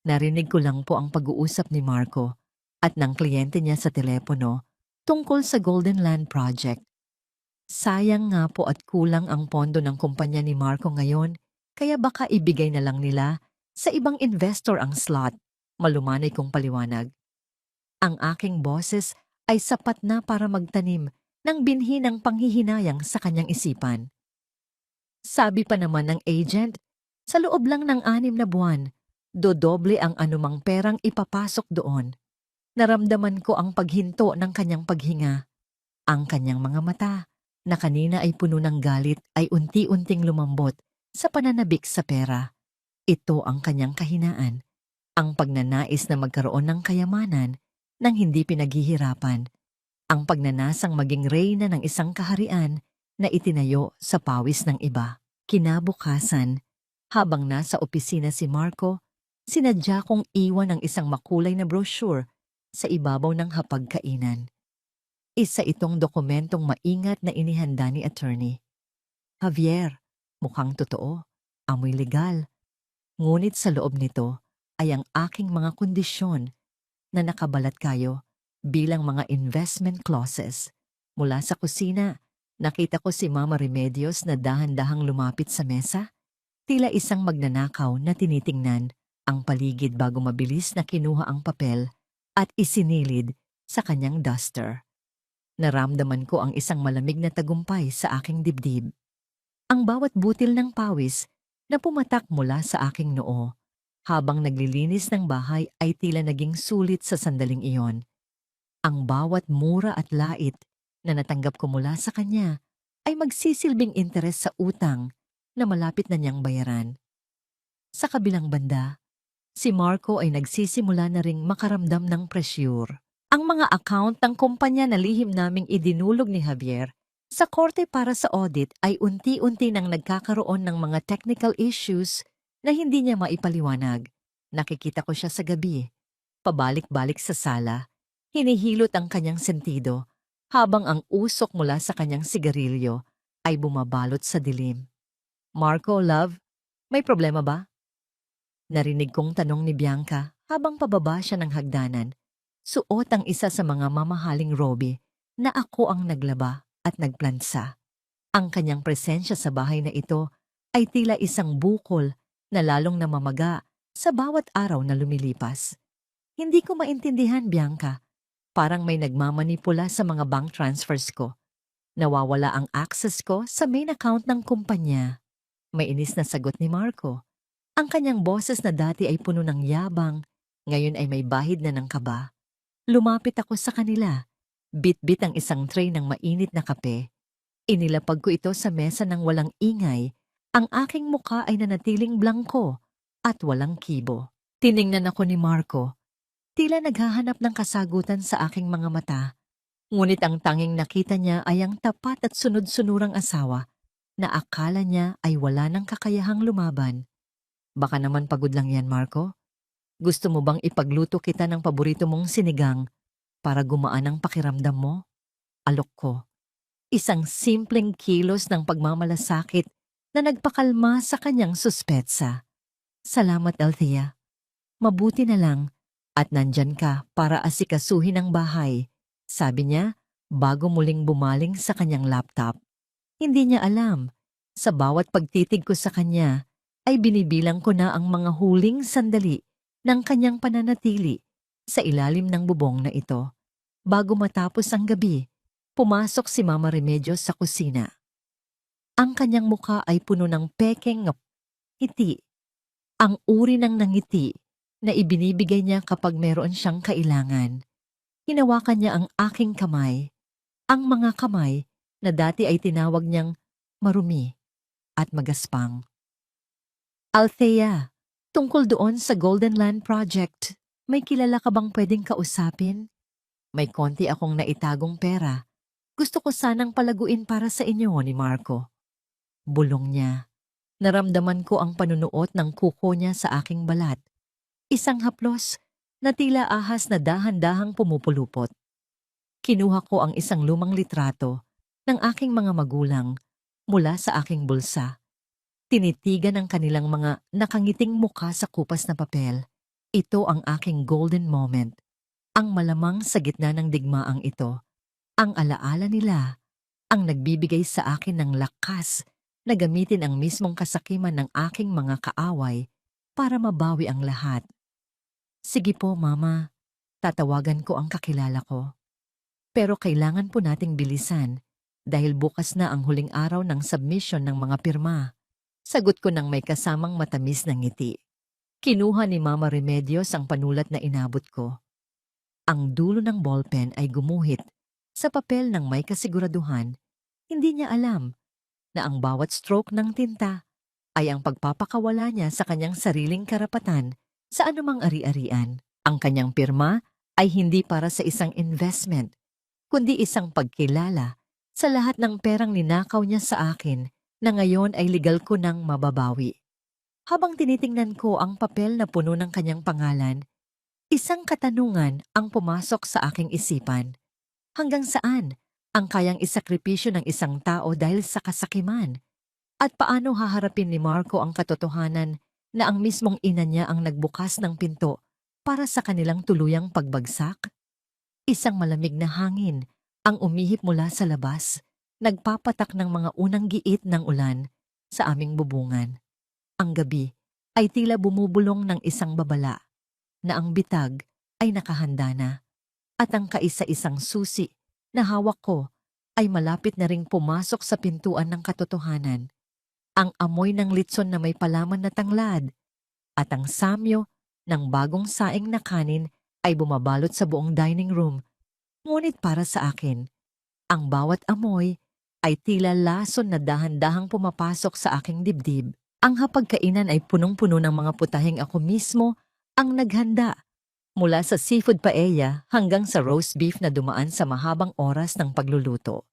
Narinig ko lang po ang pag-uusap ni Marco at ng kliyente niya sa telepono tungkol sa Golden Land Project. Sayang nga po at kulang ang pondo ng kumpanya ni Marco ngayon, kaya baka ibigay na lang nila sa ibang investor ang slot. Malumanay kong paliwanag. Ang aking boses ay sapat na para magtanim ng binhi ng panghihinayang sa kanyang isipan. Sabi pa naman ng agent, sa loob lang ng 6 na buwan, dodoble ang anumang perang ipapasok doon. Naramdaman ko ang paghinto ng kanyang paghinga. Ang kanyang mga mata, na kanina ay puno ng galit, ay unti-unting lumambot sa pananabik sa pera. Ito ang kanyang kahinaan, ang pagnanais na magkaroon ng kayamanan nang hindi pinaghihirapan, ang pagnanasang maging reyna ng isang kaharian na itinayo sa pawis ng iba. Kinabukasan, habang nasa opisina si Marco, sinadya kong iwan ang isang makulay na brochure sa ibabaw ng hapagkainan. Isa itong dokumentong maingat na inihanda ni attorney. Javier, mukhang totoo, amoy legal. Ngunit sa loob nito ay ang aking mga kondisyon na nakabalat kayo bilang mga investment clauses. Mula sa kusina, nakita ko si Mama Remedios na dahan-dahang lumapit sa mesa, tila isang magnanakaw na tinitingnan ang paligid bago mabilis na kinuha ang papel at isinilid sa kanyang duster. Naramdaman ko ang isang malamig na tagumpay sa aking dibdib. Ang bawat butil ng pawis na pumatak mula sa aking noo habang naglilinis ng bahay ay tila naging sulit sa sandaling iyon. Ang bawat mura at lait na natanggap ko mula sa kanya ay magsisilbing interes sa utang na malapit na niyang bayaran. Sa kabilang banda, si Marco ay nagsisimula na ring makaramdam ng presyur. Ang mga account ng kumpanya na lihim naming idinulog ni Javier sa korte para sa audit ay unti-unti nang nagkakaroon ng mga technical issues na hindi niya maipaliwanag. Nakikita ko siya sa gabi, pabalik-balik sa sala, hinihilot ang kanyang sentido, habang ang usok mula sa kanyang sigarilyo ay bumabalot sa dilim. Marco, love, may problema ba? Narinig kong tanong ni Bianca habang pababa siya ng hagdanan. Suot ang isa sa mga mamahaling robe na ako ang naglaba at nagplansa. Ang kanyang presensya sa bahay na ito ay tila isang bukol na lalong namamaga sa bawat araw na lumilipas. Hindi ko maintindihan, Bianca. Parang may nagmamanipula sa mga bank transfers ko. Nawawala ang access ko sa main account ng kumpanya. May inis na sagot ni Marco. Ang kanyang boses na dati ay puno ng yabang, ngayon ay may bahid na ng kaba. Lumapit ako sa kanila. Bit-bit ang isang tray ng mainit na kape. Inilapag ko ito sa mesa ng walang ingay. Ang aking muka ay nanatiling blangko at walang kibo. Tiningnan ako ni Marco. Tila naghahanap ng kasagutan sa aking mga mata. Ngunit ang tanging nakita niya ay ang tapat at sunod-sunurang asawa na akala niya ay wala ng kakayahang lumaban. Baka naman pagod lang yan, Marco? Gusto mo bang ipagluto kita ng paborito mong sinigang para gumaan ang pakiramdam mo? Alok ko. Isang simpleng kilos ng pagmamalasakit na nagpakalma sa kanyang suspetsa. Salamat, Althea. Mabuti na lang at nandyan ka para asikasuhin ang bahay, sabi niya bago muling bumaling sa kanyang laptop. Hindi niya alam, sa bawat pagtitig ko sa kanya ay binibilang ko na ang mga huling sandali ng kanyang pananatili sa ilalim ng bubong na ito. Bago matapos ang gabi, pumasok si Mama Remedios sa kusina. Ang kanyang mukha ay puno ng pekeng ngiti, ang uri ng nangiti na ibinibigay niya kapag meron siyang kailangan. Hinawakan niya ang aking kamay. Ang mga kamay na dati ay tinawag niyang marumi at magaspang. Althea, tungkol doon sa Golden Land Project, may kilala ka bang pwedeng kausapin? May konti akong naitagong pera. Gusto ko sanang palaguin para sa inyo ni Marco. Bulong niya. Naramdaman ko ang panunuot ng kuko niya sa aking balat. Isang haplos na tila ahas na dahan-dahang pumupulupot. Kinuha ko ang isang lumang litrato ng aking mga magulang mula sa aking bulsa. Tinitigan ang kanilang mga nakangiting mukha sa kupas na papel. Ito ang aking golden moment. Ang malamang sa gitna ng digmaang ito. Ang alaala nila, ang nagbibigay sa akin ng lakas na gamitin ang mismong kasakiman ng aking mga kaaway para mabawi ang lahat. Sige po, Mama. Tatawagan ko ang kakilala ko. Pero kailangan po nating bilisan dahil bukas na ang huling araw ng submission ng mga pirma. Sagot ko ng may kasamang matamis na ngiti. Kinuha ni Mama Remedios ang panulat na inabot ko. Ang dulo ng ballpen ay gumuhit sa papel ng may kasiguraduhan. Hindi niya alam na ang bawat stroke ng tinta ay ang pagpapakawala niya sa kanyang sariling karapatan sa anumang ari-arian. Ang kanyang pirma ay hindi para sa isang investment, kundi isang pagkilala sa lahat ng perang ninakaw niya sa akin na ngayon ay legal ko nang mababawi. Habang tinitingnan ko ang papel na puno ng kanyang pangalan, isang katanungan ang pumasok sa aking isipan. Hanggang saan ang kayang isakripisyo ng isang tao dahil sa kasakiman? At paano haharapin ni Marco ang katotohanan na ang mismong ina niya ang nagbukas ng pinto para sa kanilang tuluyang pagbagsak? Isang malamig na hangin ang umihip mula sa labas, nagpapatak ng mga unang giit ng ulan sa aming bubungan. Ang gabi ay tila bumubulong ng isang babala na ang bitag ay nakahanda na at ang kaisa-isang susi na hawak ko ay malapit na ring pumasok sa pintuan ng katotohanan. Ang amoy ng litson na may palaman na tanglad at ang samyo ng bagong saing na kanin ay bumabalot sa buong dining room. Ngunit para sa akin, ang bawat amoy ay tila lason na dahan-dahang pumapasok sa aking dibdib. Ang hapagkainan ay punong-puno ng mga putaheng ako mismo ang naghanda. Mula sa seafood paella hanggang sa roast beef na dumaan sa mahabang oras ng pagluluto.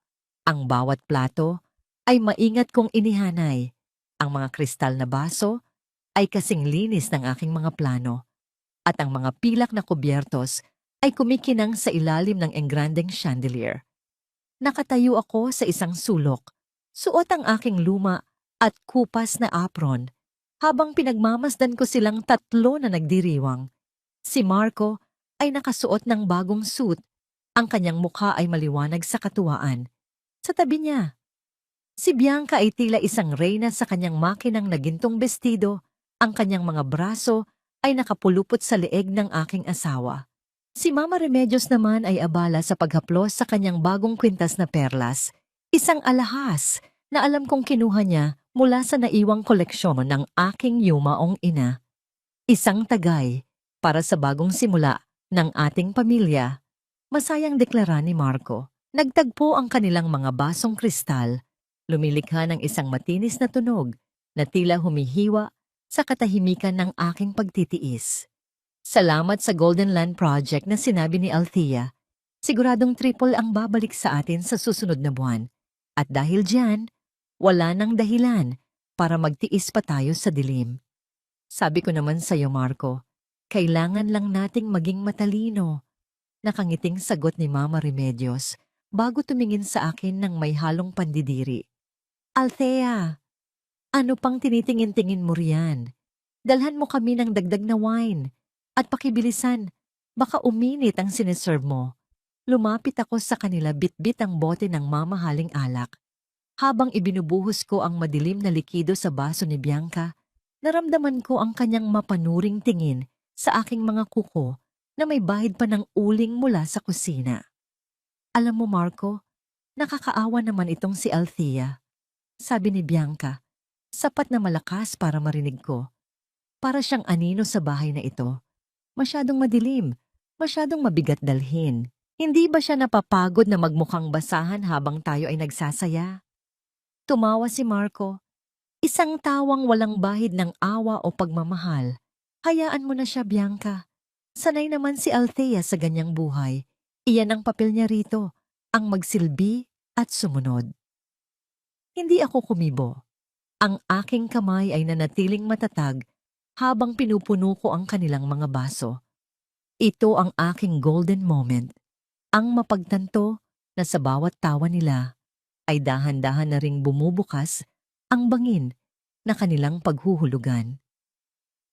Ang bawat plato ay maingat kong inihanay. Ang mga kristal na baso ay kasing linis ng aking mga plano. At ang mga pilak na kubyertos ay kumikinang sa ilalim ng engrandeng chandelier. Nakatayo ako sa isang sulok, suot ang aking luma at kupas na apron, habang pinagmamasdan ko silang tatlo na nagdiriwang. Si Marco ay nakasuot ng bagong suit. Ang kanyang mukha ay maliwanag sa katuwaan. Sa tabi niya, si Bianca ay tila isang reyna sa kanyang makinang na gintong bestido. Ang kanyang mga braso ay nakapulupot sa leeg ng aking asawa. Si Mama Remedios naman ay abala sa paghaplos sa kanyang bagong kwintas na perlas. Isang alahas na alam kong kinuha niya mula sa naiwang koleksyon ng aking yumaong ina. Isang tagay para sa bagong simula ng ating pamilya. Masayang deklara ni Marco. Nagtagpo ang kanilang mga basong kristal, lumilikha ng isang matinis na tunog na tila humihiwa sa katahimikan ng aking pagtitiis. Salamat sa Golden Land Project na sinabi ni Althea. Siguradong triple ang babalik sa atin sa susunod na buwan. At dahil diyan, wala nang dahilan para magtiis pa tayo sa dilim. Sabi ko naman sa iyo, Marco, kailangan lang nating maging matalino. Nakangiting sagot ni Mama Remedios bago tumingin sa akin ng may halong pandidiri. Althea, ano pang tinitingin-tingin mo riyan? Dalhan mo kami ng dagdag na wine. At pakibilisan, baka uminit ang sineserve mo. Lumapit ako sa kanila bitbit ang bote ng mamahaling alak. Habang ibinubuhos ko ang madilim na likido sa baso ni Bianca, naramdaman ko ang kanyang mapanuring tingin sa aking mga kuko na may bahid pa ng uling mula sa kusina. Alam mo, Marco, nakakaawa naman itong si Althea. Sabi ni Bianca, sapat na malakas para marinig ko. Para siyang anino sa bahay na ito. Masyadong madilim, masyadong mabigat dalhin. Hindi ba siya napapagod na magmukhang basahan habang tayo ay nagsasaya? Tumawa si Marco. Isang tawang walang bahid ng awa o pagmamahal. Hayaan mo na siya, Bianca. Sanay naman si Althea sa ganyang buhay. Iyan ang papel niya rito, ang magsilbi at sumunod. Hindi ako kumibo. Ang aking kamay ay nanatiling matatag habang pinupuno ko ang kanilang mga baso. Ito ang aking golden moment, ang mapagtanto na sa bawat tawa nila ay dahan-dahan na ring bumubukas ang bangin na kanilang paghuhulugan.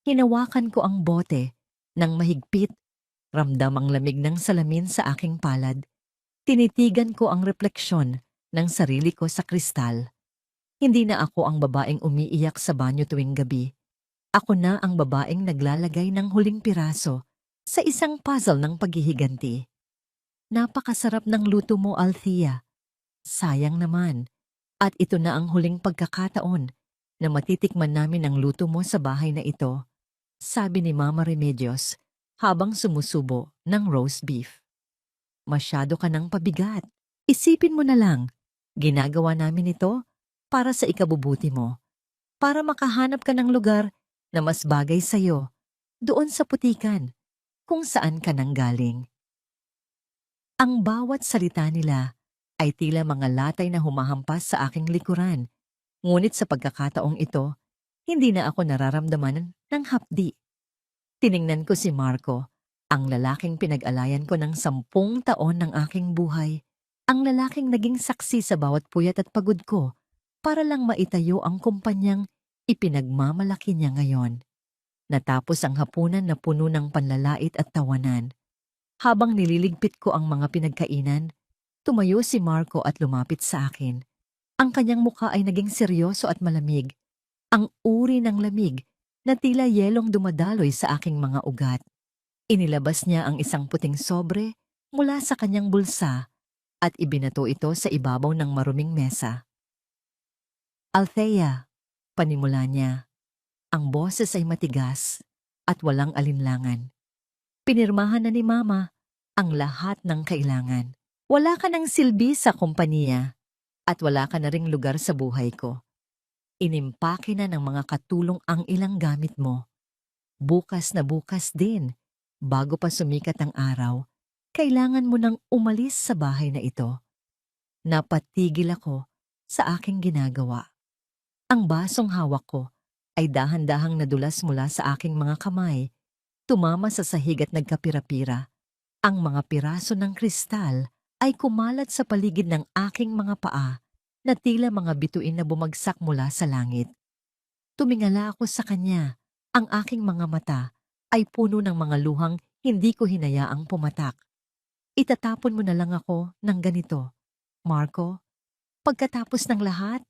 Hinawakan ko ang bote ng mahigpit, ramdam ang lamig ng salamin sa aking palad. Tinitigan ko ang refleksyon ng sarili ko sa kristal. Hindi na ako ang babaeng umiiyak sa banyo tuwing gabi. Ako na ang babaeng naglalagay ng huling piraso sa isang puzzle ng paghihiganti. Napakasarap ng luto mo, Althea. Sayang naman. At ito na ang huling pagkakataon na matitikman namin ang luto mo sa bahay na ito, sabi ni Mama Remedios habang sumusubo ng roast beef. Masyado ka ng pabigat. Isipin mo na lang, ginagawa namin ito para sa ikabubuti mo, para makahanap ka ng lugar na mas bagay sa'yo, doon sa putikan, kung saan ka nanggaling. Ang bawat salita nila ay tila mga latay na humahampas sa aking likuran. Ngunit sa pagkakataong ito, hindi na ako nararamdaman ng hapdi. Tiningnan ko si Marco, ang lalaking pinag-alayan ko ng 10 taon ng aking buhay. Ang lalaking naging saksi sa bawat puyat at pagod ko para lang maitayo ang kumpanyang ipinagmamalaki niya ngayon. Natapos ang hapunan na puno ng panlalait at tawanan. Habang nililigpit ko ang mga pinagkainan, tumayo si Marco at lumapit sa akin. Ang kanyang mukha ay naging seryoso at malamig. Ang uri ng lamig na tila yelong dumadaloy sa aking mga ugat. Inilabas niya ang isang puting sobre mula sa kanyang bulsa at ibinato ito sa ibabaw ng maruming mesa. Althea, panimula niya. Ang boses ay matigas at walang alinlangan. Pinirmahan na ni Mama ang lahat ng kailangan. Wala ka ng silbi sa kumpanya at wala ka na ring lugar sa buhay ko. Inimpake na ng mga katulong ang ilang gamit mo. Bukas na bukas din, bago pa sumikat ang araw, kailangan mo nang umalis sa bahay na ito. Napatigil ako sa aking ginagawa. Ang basong hawak ko ay dahan-dahang nadulas mula sa aking mga kamay, tumama sa sahig at nagkapira-pira. Ang mga piraso ng kristal ay kumalat sa paligid ng aking mga paa na tila mga bituin na bumagsak mula sa langit. Tumingala ako sa kanya. Ang aking mga mata ay puno ng mga luhang hindi ko hinayaang pumatak. Itatapon mo na lang ako ng ganito, Marco. Pagkatapos ng lahat,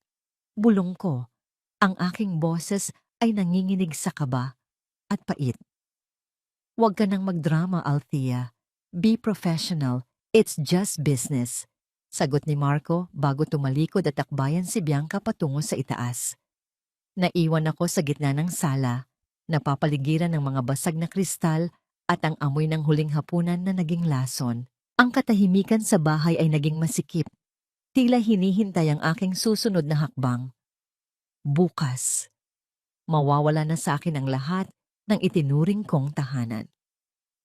bulong ko. Ang aking boses ay nanginginig sa kaba at pait. Huwag ka nang magdrama, Althea. Be professional. It's just business. Sagot ni Marco bago tumalikod at akbayan si Bianca patungo sa itaas. Naiwan ako sa gitna ng sala, napapaligiran ng mga basag na kristal at ang amoy ng huling hapunan na naging lason. Ang katahimikan sa bahay ay naging masikip. Tila hinihintay ang aking susunod na hakbang. Bukas, mawawala na sa akin ang lahat ng itinuring kong tahanan.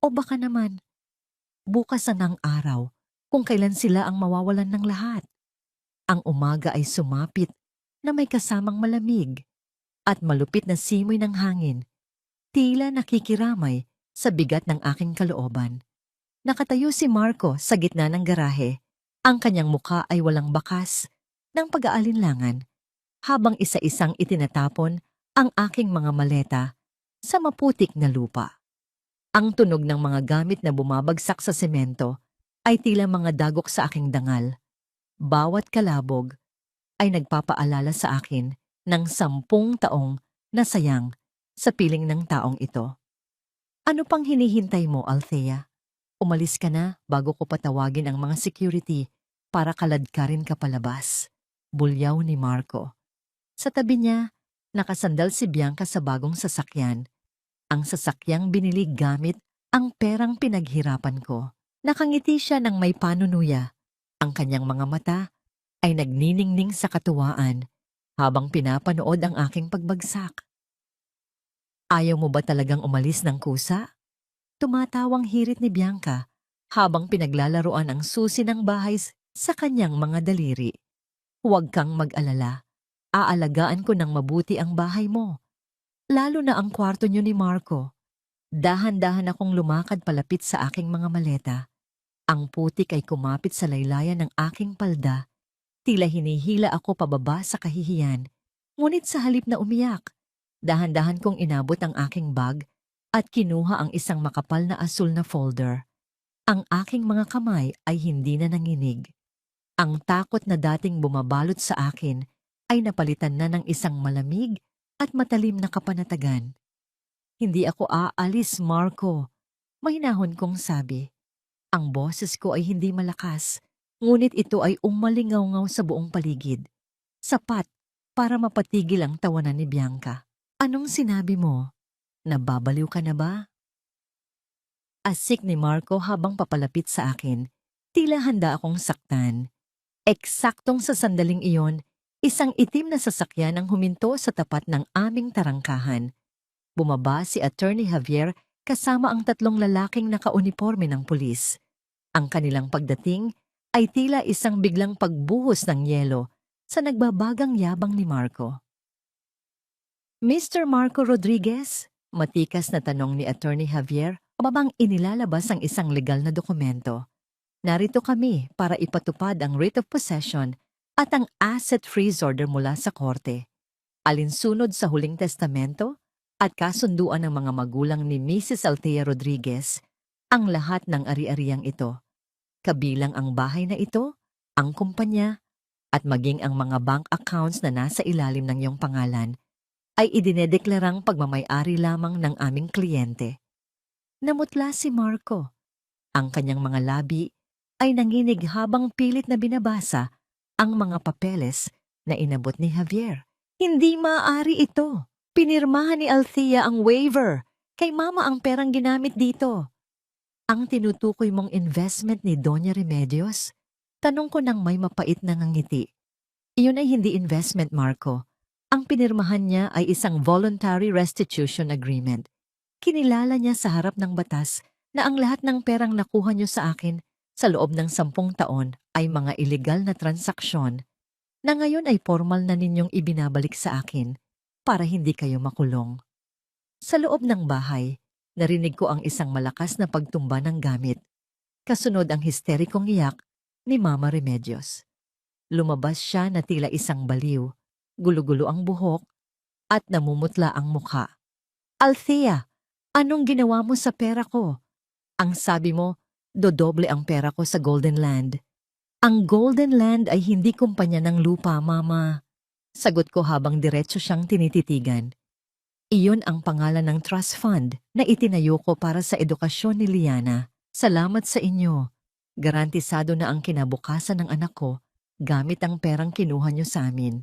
O baka naman, bukas na ng araw kung kailan sila ang mawawalan ng lahat. Ang umaga ay sumapit na may kasamang malamig at malupit na simoy ng hangin, tila nakikiramay sa bigat ng aking kalooban. Nakatayo si Marco sa gitna ng garahe. Ang kanyang muka ay walang bakas ng pag-aalinlangan habang isa-isang itinatapon ang aking mga maleta sa maputik na lupa. Ang tunog ng mga gamit na bumabagsak sa semento ay tila mga dagok sa aking dangal. Bawat kalabog ay nagpapaalala sa akin ng 10 taong nasayang sa piling ng taong ito. Ano pang hinihintay mo, Althea? Umalis ka na bago ko patawagin ang mga security para kaladkarin ka palabas. Bulyaw ni Marco. Sa tabi niya, nakasandal si Bianca sa bagong sasakyan. Ang sasakyang binili gamit ang perang pinaghirapan ko. Nakangiti siya ng may panunuya. Ang kanyang mga mata ay nagniningning sa katuwaan habang pinapanood ang aking pagbagsak. Ayaw mo ba talagang umalis ng kusa? Tumatawang hirit ni Bianca habang pinaglalaroan ang susi ng bahay sa kanyang mga daliri. Huwag kang mag-alala. Aalagaan ko ng mabuti ang bahay mo. Lalo na ang kwarto niyo ni Marco. Dahan-dahan akong lumakad palapit sa aking mga maleta. Ang putik ay kumapit sa laylayan ng aking palda. Tila hinihila ako pababa sa kahihiyan. Ngunit sa halip na umiyak, dahan-dahan kong inabot ang aking bag at kinuha ang isang makapal na asul na folder. Ang aking mga kamay ay hindi na nanginig. Ang takot na dating bumabalot sa akin ay napalitan na ng isang malamig at matalim na kapanatagan. Hindi ako aalis, Marco. Mahinahon kong sabi. Ang boses ko ay hindi malakas, ngunit ito ay umalingaw-ngaw sa buong paligid. Sapat para mapatigil ang tawanan ni Bianca. Anong sinabi mo? Nababaliw ka na ba? Asik ni Marco habang papalapit sa akin. Tila handa akong saktan. Eksaktong sa sandaling iyon, isang itim na sasakyan ang huminto sa tapat ng aming tarangkahan. Bumaba si Attorney Javier kasama ang tatlong lalaking nakauniforme ng pulis. Ang kanilang pagdating ay tila isang biglang pagbuhos ng yelo sa nagbabagang yabang ni Marco. Mr. Marco Rodriguez? Matikas na tanong ni Attorney Javier habang inilalabas ang isang legal na dokumento. Narito kami para ipatupad ang writ of possession at ang asset freeze order mula sa korte. Alinsunod sa huling testamento at kasunduan ng mga magulang ni Mrs. Althea Rodriguez, ang lahat ng ari-ariang ito, kabilang ang bahay na ito, ang kumpanya, at maging ang mga bank accounts na nasa ilalim ng iyong pangalan, ay idinedeklarang pagmamay-ari lamang ng aming kliyente. Namutla si Marco. Ang kanyang mga labi ay nanginig habang pilit na binabasa ang mga papeles na inabot ni Javier. Hindi maaari ito. Pinirmahan ni Althea ang waiver. Kay Mama ang perang ginamit dito. Ang tinutukoy mong investment ni Doña Remedios? Tanong ko nang may mapait na ngiti. Iyon ay hindi investment, Marco. Ang pinirmahan niya ay isang voluntary restitution agreement. Kinilala niya sa harap ng batas na ang lahat ng perang nakuha niyo sa akin sa loob ng 10 taon ay mga ilegal na transaksyon na ngayon ay formal na ninyong ibinabalik sa akin para hindi kayo makulong. Sa loob ng bahay, narinig ko ang isang malakas na pagtumba ng gamit. Kasunod ang histerikong iyak ni Mama Remedios. Lumabas siya na tila isang baliw, gulo-gulo ang buhok at namumutla ang mukha. Althea, anong ginawa mo sa pera ko? Ang sabi mo, dodoble ang pera ko sa Golden Land. Ang Golden Land ay hindi kumpanya ng lupa, Mama. Sagot ko habang diretso siyang tinititigan. Iyon ang pangalan ng trust fund na itinayo ko para sa edukasyon ni Liana. Salamat sa inyo. Garantisado na ang kinabukasan ng anak ko gamit ang perang kinuha niyo sa amin.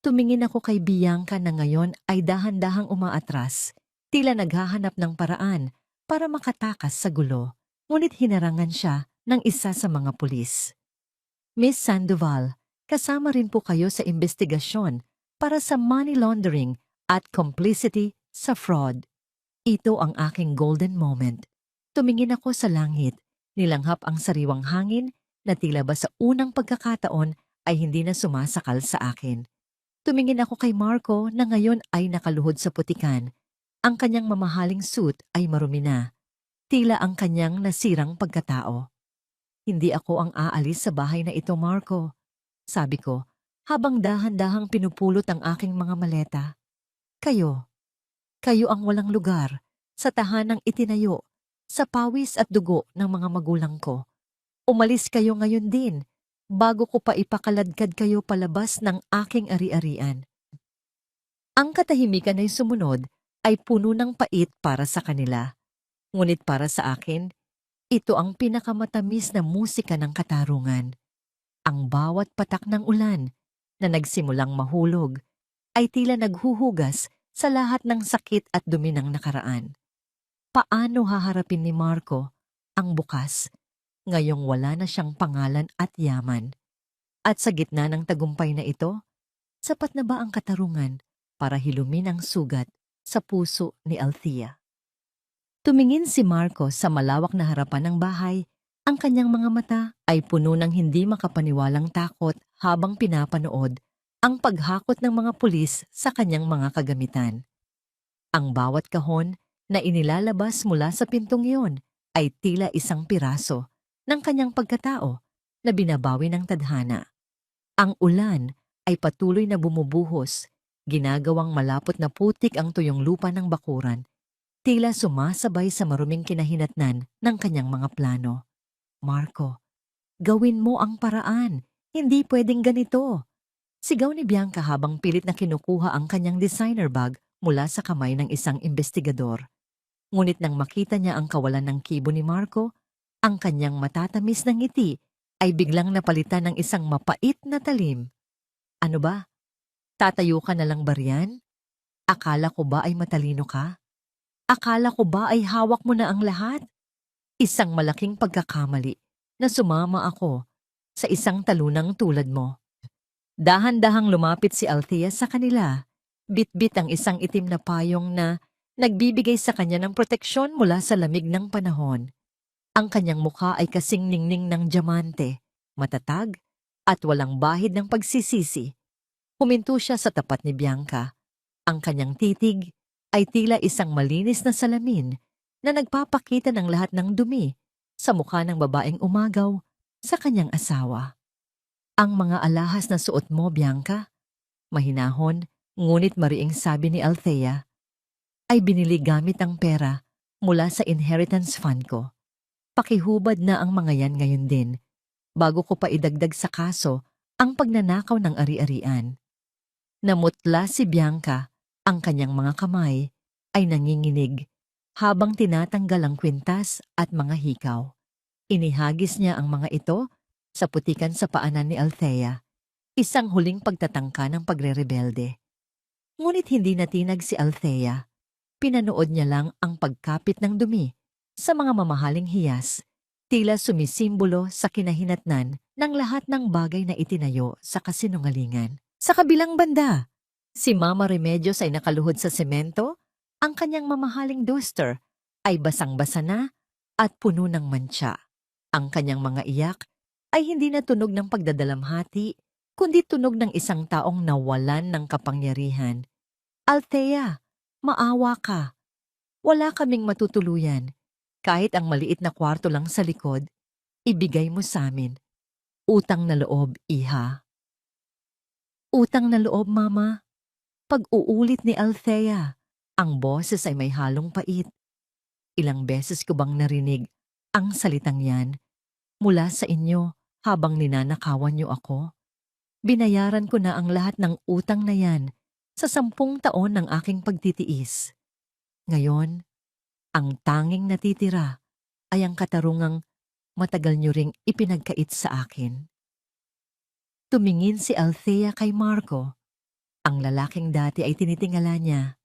Tumingin ako kay Bianca na ngayon ay dahan-dahang umaatras, tila naghahanap ng paraan para makatakas sa gulo. Ngunit hinarangan siya ng isa sa mga pulis. Miss Sandoval, kasama rin po kayo sa investigasyon para sa money laundering at complicity sa fraud. Ito ang aking golden moment. Tumingin ako sa langit, nilanghap ang sariwang hangin na tila ba sa unang pagkakataon ay hindi na sumasakal sa akin. Tumingin ako kay Marco na ngayon ay nakaluhod sa putikan. Ang kanyang mamahaling suit ay marumi na. Tila ang kanyang nasirang pagkatao. Hindi ako ang aalis sa bahay na ito, Marco. Sabi ko, habang dahan-dahang pinupulot ang aking mga maleta. Kayo ang walang lugar sa tahanang itinayo, sa pawis at dugo ng mga magulang ko. Umalis kayo ngayon din, bago ko pa ipakaladkad kayo palabas ng aking ari-arian. Ang katahimikan ay sumunod ay puno ng pait para sa kanila. Ngunit para sa akin, ito ang pinakamatamis na musika ng katarungan. Ang bawat patak ng ulan na nagsimulang mahulog ay tila naghuhugas sa lahat ng sakit at dumi ng nakaraan. Paano haharapin ni Marco ang bukas. Ngayong wala na siyang pangalan at yaman. At sa gitna ng tagumpay na ito, sapat na ba ang katarungan para hilumin ang sugat sa puso ni Althea? Tumingin si Marco sa malawak na harapan ng bahay. Ang kanyang mga mata ay puno ng hindi makapaniwalang takot habang pinapanood ang paghakot ng mga pulis sa kanyang mga kagamitan. Ang bawat kahon na inilalabas mula sa pintong iyon ay tila isang piraso ng kanyang pagkatao na binabawi ng tadhana. Ang ulan ay patuloy na bumubuhos, ginagawang malapot na putik ang tuyong lupa ng bakuran, tila sumasabay sa maruming kinahinatnan ng kanyang mga plano. Marco, gawin mo ang paraan, hindi pwedeng ganito. Sigaw ni Bianca habang pilit na kinukuha ang kanyang designer bag mula sa kamay ng isang investigador. Ngunit nang makita niya ang kawalan ng kibo ni Marco, ang kanyang matatamis na ngiti ay biglang napalitan ng isang mapait na talim. Ano ba? Tatayo ka na lang ba riyan? Akala ko ba ay matalino ka? Akala ko ba ay hawak mo na ang lahat? Isang malaking pagkakamali na sumama ako sa isang talunang tulad mo. Dahan-dahang lumapit si Althea sa kanila. Bit-bit ang isang itim na payong na nagbibigay sa kanya ng proteksyon mula sa lamig ng panahon. Ang kanyang mukha ay kasing ningning ng diamante, matatag at walang bahid ng pagsisisi. Huminto siya sa tapat ni Bianca. Ang kanyang titig ay tila isang malinis na salamin na nagpapakita ng lahat ng dumi sa mukha ng babaeng umagaw sa kanyang asawa. Ang mga alahas na suot mo, Bianca, mahinahon, ngunit mariing sabi ni Althea, ay binili gamit ang pera mula sa inheritance fund ko. Pakihubad na ang mga yan ngayon din, bago ko pa idagdag sa kaso ang pagnanakaw ng ari-arian. Namutla si Bianca, ang kanyang mga kamay ay nanginginig habang tinatanggal ang kwintas at mga hikaw. Inihagis niya ang mga ito sa putikan sa paanan ni Althea, isang huling pagtatangka ng pagre-rebelde. Ngunit hindi natinag si Althea. Pinanood niya lang ang pagkapit ng dumi sa mga mamahaling hiyas, tila sumisimbolo sa kinahinatnan ng lahat ng bagay na itinayo sa kasinungalingan. Sa kabilang banda, si Mama Remedios ay nakaluhod sa semento, ang kanyang mamahaling duster ay basang-basa na at puno ng mantsa. Ang kanyang mga iyak ay hindi na tunog ng pagdadalamhati, kundi tunog ng isang taong nawalan ng kapangyarihan. Althea, maawa ka. Wala kaming matutuluyan. Kahit ang maliit na kwarto lang sa likod, ibigay mo sa amin. Utang na loob, iha. Utang na loob, Mama. Pag-uulit ni Althea, ang boses ay may halong pait. Ilang beses ko bang narinig ang salitang yan mula sa inyo habang ninanakawan niyo ako? Binayaran ko na ang lahat ng utang na yan sa 10 taon ng aking pagtitiis. Ngayon, ang tanging natitira ay ang katarungang matagal niyo ring ipinagkait sa akin. Tumingin si Althea kay Marco. Ang lalaking dati ay tinitingala niya.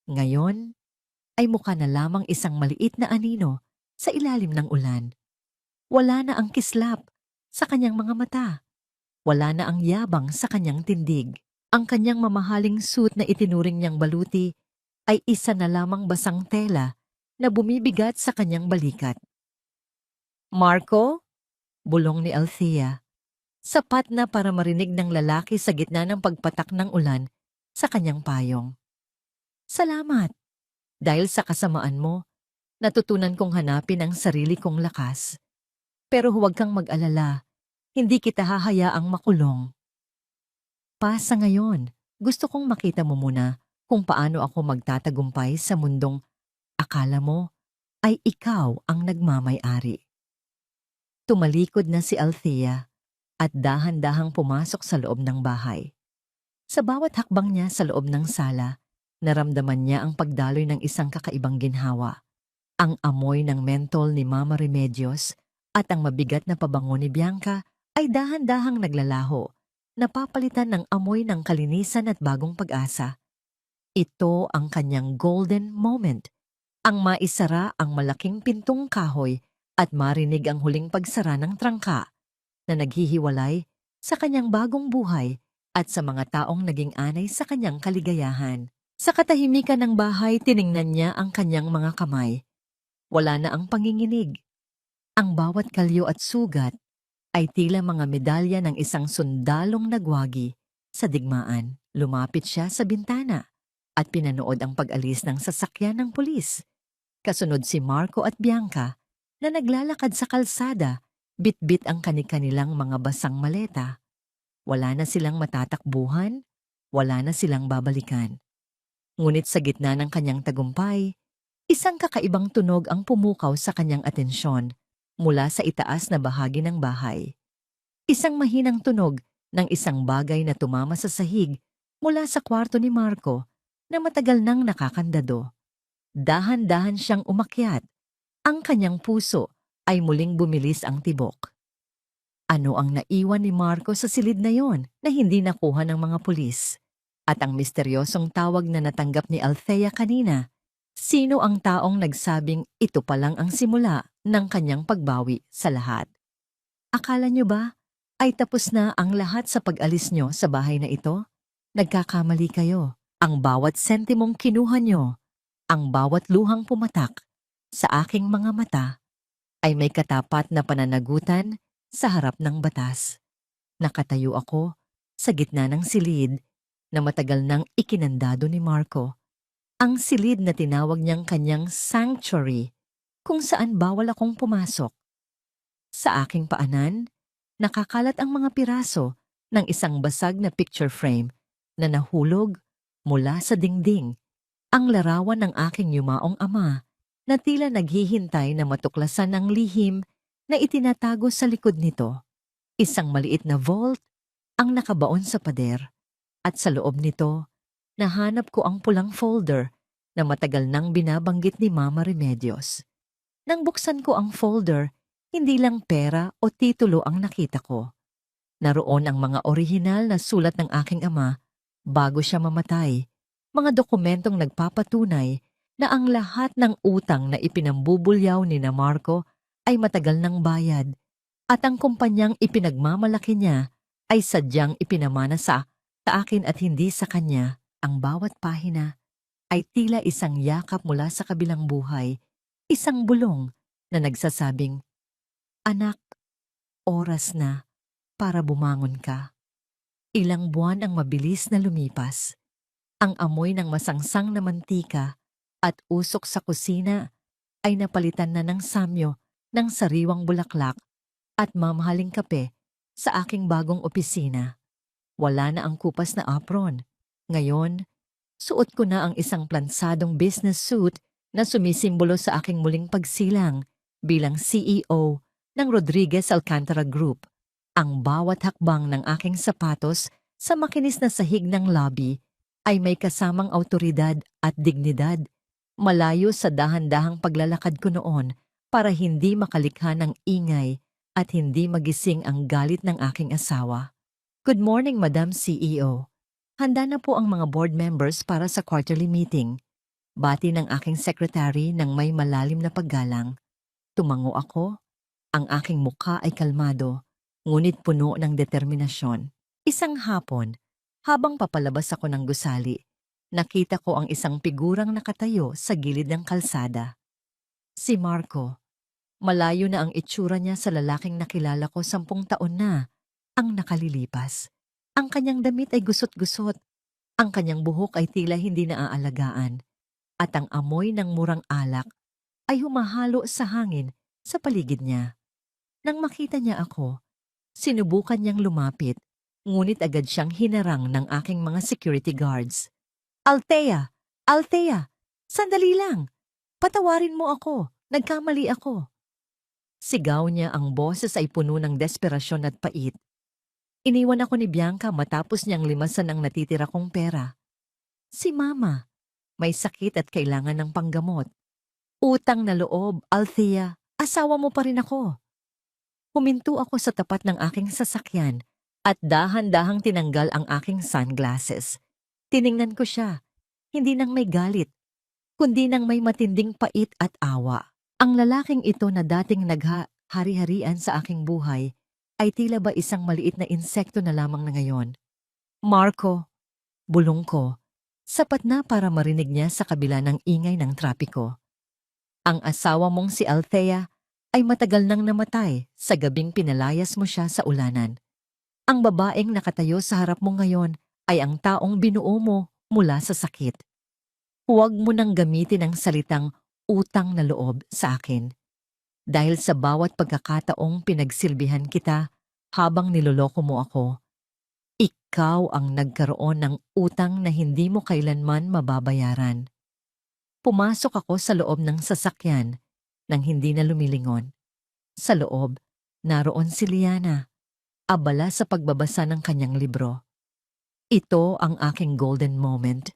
Ngayon, ay mukha na lamang isang maliit na anino sa ilalim ng ulan. Wala na ang kislap sa kanyang mga mata. Wala na ang yabang sa kanyang tindig. Ang kanyang mamahaling suit na itinuring niyang baluti ay isa na lamang basang tela na bumibigat sa kanyang balikat. Marco? Bulong ni Althea. Sapat na para marinig ng lalaki sa gitna ng pagpatak ng ulan sa kanyang payong. Salamat. Dahil sa kasamaan mo, natutunan kong hanapin ang sarili kong lakas. Pero huwag kang mag-alala, hindi kita hahayaang makulong. Sa ngayon, gusto kong makita mo muna kung paano ako magtatagumpay sa mundong akala mo ay ikaw ang nagmamay-ari. Tumalikod na si Althea at dahan-dahang pumasok sa loob ng bahay. Sa bawat hakbang niya sa loob ng sala, naramdaman niya ang pagdaloy ng isang kakaibang ginhawa. Ang amoy ng mentol ni Mama Remedios at ang mabigat na pabango ni Bianca ay dahan-dahang naglalaho, napapalitan ng amoy ng kalinisan at bagong pag-asa. Ito ang kanyang golden moment, ang maisara ang malaking pintong kahoy at marinig ang huling pagsara ng trangka na naghihiwalay sa kanyang bagong buhay at sa mga taong naging anay sa kanyang kaligayahan. Sa katahimikan ng bahay, tiningnan niya ang kanyang mga kamay. Wala na ang panginginig. Ang bawat kalyo at sugat ay tila mga medalya ng isang sundalong nagwagi sa digmaan. Lumapit siya sa bintana at pinanood ang pag-alis ng sasakyan ng pulis. Kasunod si Marco at Bianca na naglalakad sa kalsada, bitbit ang kani-kanilang mga basang maleta. Wala na silang matatakbuhan, wala na silang babalikan. Ngunit sa gitna ng kanyang tagumpay, isang kakaibang tunog ang pumukaw sa kanyang atensyon mula sa itaas na bahagi ng bahay. Isang mahinang tunog ng isang bagay na tumama sa sahig mula sa kwarto ni Marco na matagal nang nakakandado. Dahan-dahan siyang umakyat. Ang kanyang puso ay muling bumilis ang tibok. Ano ang naiwan ni Marco sa silid na yon na hindi nakuha ng mga pulis? At ang misteryosong tawag na natanggap ni Althea kanina, sino ang taong nagsabing ito pa lang ang simula ng kanyang pagbawi sa lahat? Akala niyo ba ay tapos na ang lahat sa pag-alis niyo sa bahay na ito? Nagkakamali kayo. Ang bawat sentimong kinuha niyo, ang bawat luhang pumatak sa aking mga mata ay may katapat na pananagutan sa harap ng batas. Nakatayo ako sa gitna ng silid na matagal nang ikinandado ni Marco. Ang silid na tinawag niyang kanyang sanctuary kung saan bawal akong pumasok. Sa aking paanan, nakakalat ang mga piraso ng isang basag na picture frame na nahulog mula sa dingding. Ang larawan ng aking yumaong ama na tila naghihintay na matuklasan ang lihim na itinatago sa likod nito. Isang maliit na vault ang nakabaon sa pader at sa loob nito, nahanap ko ang pulang folder na matagal nang binabanggit ni Mama Remedios. Nang buksan ko ang folder, hindi lang pera o titulo ang nakita ko. Naroon ang mga orihinal na sulat ng aking ama bago siya mamatay, mga dokumentong nagpapatunay na ang lahat ng utang na ipinambubulyaw ni na Marco ay matagal ng bayad at ang kumpanyang ipinagmamalaki niya ay sadyang ipinamana sa akin at hindi sa kanya. Ang bawat pahina ay tila isang yakap mula sa kabilang buhay, isang bulong na nagsasabing, "Anak, oras na para bumangon ka." Ilang buwan ang mabilis na lumipas. Ang amoy ng masangsang na mantika at usok sa kusina ay napalitan na ng samyo ng sariwang bulaklak at mamahaling kape sa aking bagong opisina. Wala na ang kupas na apron. Ngayon, suot ko na ang isang plansadong business suit na sumisimbolo sa aking muling pagsilang bilang CEO ng Rodriguez Alcantara Group. Ang bawat hakbang ng aking sapatos sa makinis na sahig ng lobby ay may kasamang awtoridad at dignidad, malayo sa dahan-dahang paglalakad ko noon para hindi makalikha ng ingay at hindi magising ang galit ng aking asawa. "Good morning, Madam CEO. Handa na po ang mga board members para sa quarterly meeting." Bati ng aking secretary ng may malalim na paggalang. Tumango ako. Ang aking mukha ay kalmado, ngunit puno ng determinasyon. Isang hapon, habang papalabas ako ng gusali, nakita ko ang isang figurang nakatayo sa gilid ng kalsada. Si Marco. Malayo na ang itsura niya sa lalaking nakilala ko 10 taon na ang nakalilipas. Ang kanyang damit ay gusot-gusot, ang kanyang buhok ay tila hindi naaalagaan, at ang amoy ng murang alak ay humahalo sa hangin sa paligid niya. Nang makita niya ako, sinubukan niyang lumapit, ngunit agad siyang hinarang ng aking mga security guards. "Althea! Althea! Sandali lang! Patawarin mo ako! Nagkamali ako!" Sigaw niya, ang boses ay puno ng desperasyon at pait. Iniwan ako ni Bianca matapos niyang limasan ang natitira kong pera. "Si Mama, may sakit at kailangan ng panggamot." "Utang na loob, Althea, asawa mo pa rin ako." Huminto ako sa tapat ng aking sasakyan at dahan-dahang tinanggal ang aking sunglasses. Tiningnan ko siya, hindi nang may galit, kundi nang may matinding pait at awa. Ang lalaking ito na dating naghari-harian sa aking buhay ay tila ba isang maliit na insekto na lamang na ngayon. Marco, bulong ko, sapat na para marinig niya sa kabila ng ingay ng trapiko. Ang asawa mong si Althea ay matagal nang namatay sa gabing pinalayas mo siya sa ulanan. Ang babaeng nakatayo sa harap mo ngayon ay ang taong binuo mo mula sa sakit. Huwag mo nang gamitin ang salitang utang na loob sa akin. Dahil sa bawat pagkakataong pinagsilbihan kita habang niloloko mo ako, ikaw ang nagkaroon ng utang na hindi mo kailanman mababayaran. Pumasok ako sa loob ng sasakyan nang hindi na lumilingon. Sa loob, naroon si Liana, abala sa pagbabasa ng kanyang libro. Ito ang aking golden moment,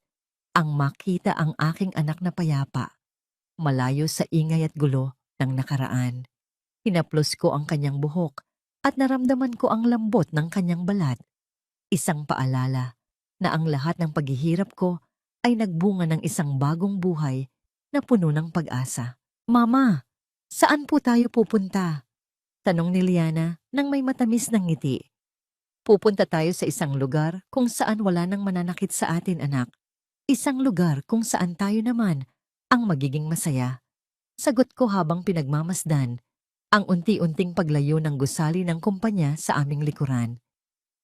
ang makita ang aking anak na payapa, malayo sa ingay at gulo ng nakaraan. Hinaplos ko ang kanyang buhok at naramdaman ko ang lambot ng kanyang balat. Isang paalala na ang lahat ng paghihirap ko ay nagbunga ng isang bagong buhay na puno ng pag-asa. Mama, saan po tayo pupunta? Tanong ni Liana nang may matamis ng ngiti. Pupunta tayo sa isang lugar kung saan wala nang mananakit sa atin, anak. Isang lugar kung saan tayo naman ang magiging masaya. Sagot ko habang pinagmamasdan ang unti-unting paglayo ng gusali ng kumpanya sa aming likuran.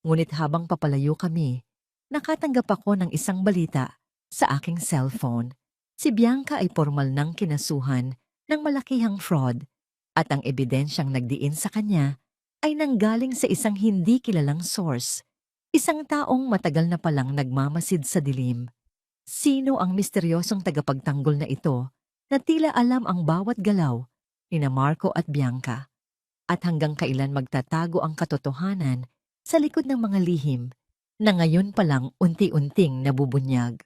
Ngunit habang papalayo kami, nakatanggap ako ng isang balita sa aking cellphone. Si Bianca ay formal ng kinasuhan ng malakihang fraud at ang ebidensyang nagdiin sa kanya ay nanggaling sa isang hindi kilalang source, isang taong matagal na palang nagmamasid sa dilim. Sino ang misteryosong tagapagtanggol na ito na tila alam ang bawat galaw ni Marco at Bianca at hanggang kailan magtatago ang katotohanan sa likod ng mga lihim na ngayon palang unti-unting nabubunyag.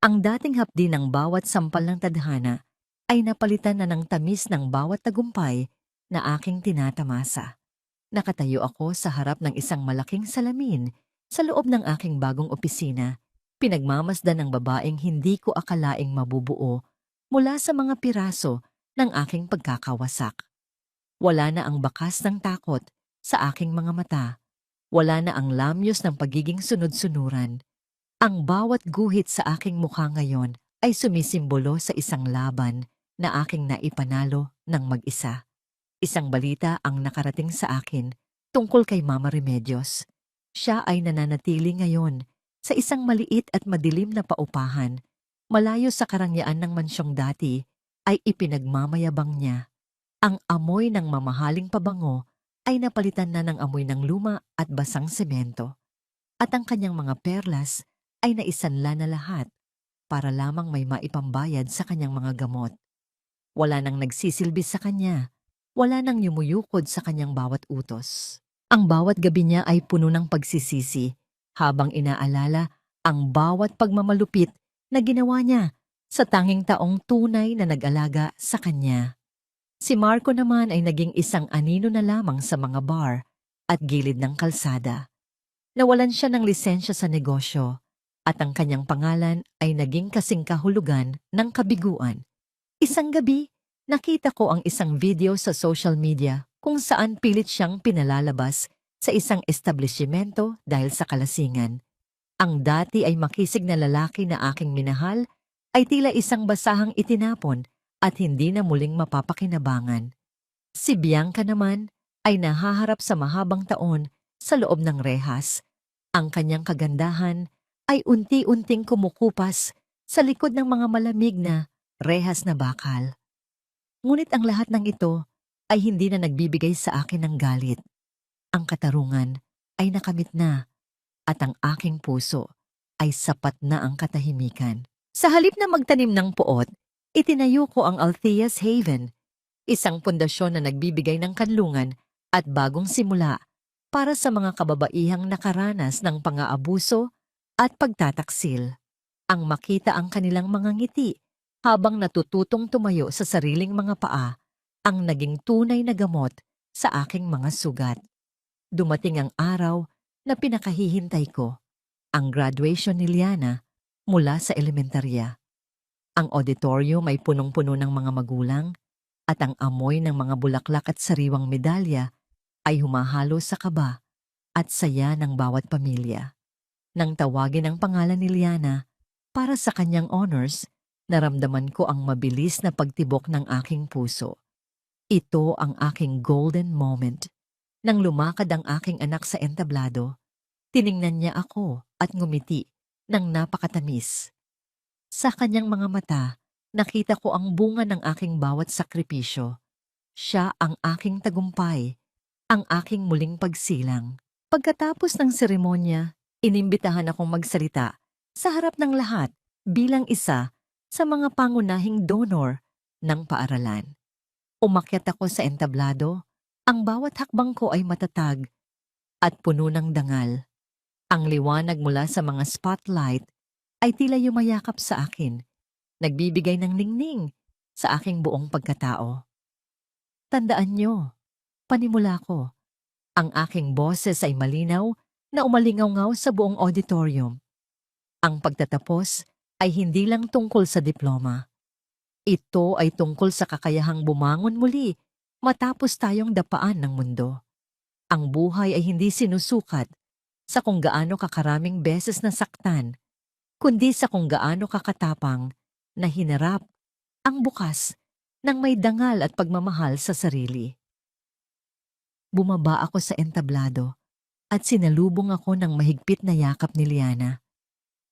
Ang dating hapdi ng bawat sampal ng tadhana ay napalitan na ng tamis ng bawat tagumpay na aking tinatamasa. Nakatayo ako sa harap ng isang malaking salamin sa loob ng aking bagong opisina, pinagmamasdan ng babaeng hindi ko akalaing mabubuo mula sa mga piraso ng aking pagkakawasak. Wala na ang bakas ng takot sa aking mga mata. Wala na ang lamyos ng pagiging sunod-sunuran. Ang bawat guhit sa aking mukha ngayon ay sumisimbolo sa isang laban na aking naipanalo ng mag-isa. Isang balita ang nakarating sa akin tungkol kay Mama Remedios. Siya ay nananatili ngayon sa isang maliit at madilim na paupahan. Malayo sa karangyaan ng mansyong dati ay ipinagmamayabang niya. Ang amoy ng mamahaling pabango ay napalitan na ng amoy ng luma at basang semento. At ang kanyang mga perlas ay naisanla na lahat para lamang may maipambayad sa kanyang mga gamot. Wala nang nagsisilbi sa kanya, wala nang yumuyukod sa kanyang bawat utos. Ang bawat gabi niya ay puno ng pagsisisi habang inaalala ang bawat pagmamalupit na ginawa niya sa tanging taong tunay na nag-alaga sa kanya. Si Marco naman ay naging isang anino na lamang sa mga bar at gilid ng kalsada. Nawalan siya ng lisensya sa negosyo at ang kanyang pangalan ay naging kasing kahulugan ng kabiguan. Isang gabi, nakita ko ang isang video sa social media kung saan pilit siyang pinalalabas sa isang establishmento dahil sa kalasingan. Ang dati ay makisig na lalaki na aking minahal ay tila isang basahang itinapon at hindi na muling mapapakinabangan. Si Bianca naman ay nahaharap sa mahabang taon sa loob ng rehas. Ang kanyang kagandahan ay unti-unting kumukupas sa likod ng mga malamig na rehas na bakal. Ngunit ang lahat ng ito ay hindi na nagbibigay sa akin ng galit. Ang katarungan ay nakamit na at ang aking puso ay sapat na ang katahimikan. Sa halip na magtanim ng puot, itinayo ko ang Althea's Haven, isang pundasyon na nagbibigay ng kanlungan at bagong simula para sa mga kababaihang nakaranas ng pang-aabuso at pagtataksil. Ang makita ang kanilang mga ngiti habang natututong tumayo sa sariling mga paa ang naging tunay na gamot sa aking mga sugat. Dumating ang araw na pinakahihintay ko, ang graduation ni Liana mula sa elementarya. Ang auditorium ay punong-puno ng mga magulang at ang amoy ng mga bulaklak at sariwang medalya ay humahalo sa kaba at saya ng bawat pamilya. Nang tawagin ang pangalan ni Liana para sa kanyang honors, naramdaman ko ang mabilis na pagtibok ng aking puso. Ito ang aking golden moment. Nang lumakad ang aking anak sa entablado, tiningnan niya ako at ngumiti ng napakatamis. Sa kanyang mga mata, nakita ko ang bunga ng aking bawat sakripisyo. Siya ang aking tagumpay, ang aking muling pagsilang. Pagkatapos ng seremonya, inimbitahan akong magsalita sa harap ng lahat bilang isa sa mga pangunahing donor ng paaralan. Umakyat ako sa entablado, ang bawat hakbang ko ay matatag at puno ng dangal. Ang liwanag mula sa mga spotlight ay tila yumayakap sa akin, nagbibigay ng ningning sa aking buong pagkatao. Tandaan nyo, panimula ko, ang aking boses ay malinaw na umalingaw-ngaw sa buong auditorium. Ang pagtatapos ay hindi lang tungkol sa diploma. Ito ay tungkol sa kakayahang bumangon muli matapos tayong dapaan ng mundo. Ang buhay ay hindi sinusukat sa kung gaano kakaraming beses nasaktan, kundi sa kung gaano kakatapang na hinarap ang bukas ng may dangal at pagmamahal sa sarili. Bumaba ako sa entablado at sinalubong ako ng mahigpit na yakap ni Liana.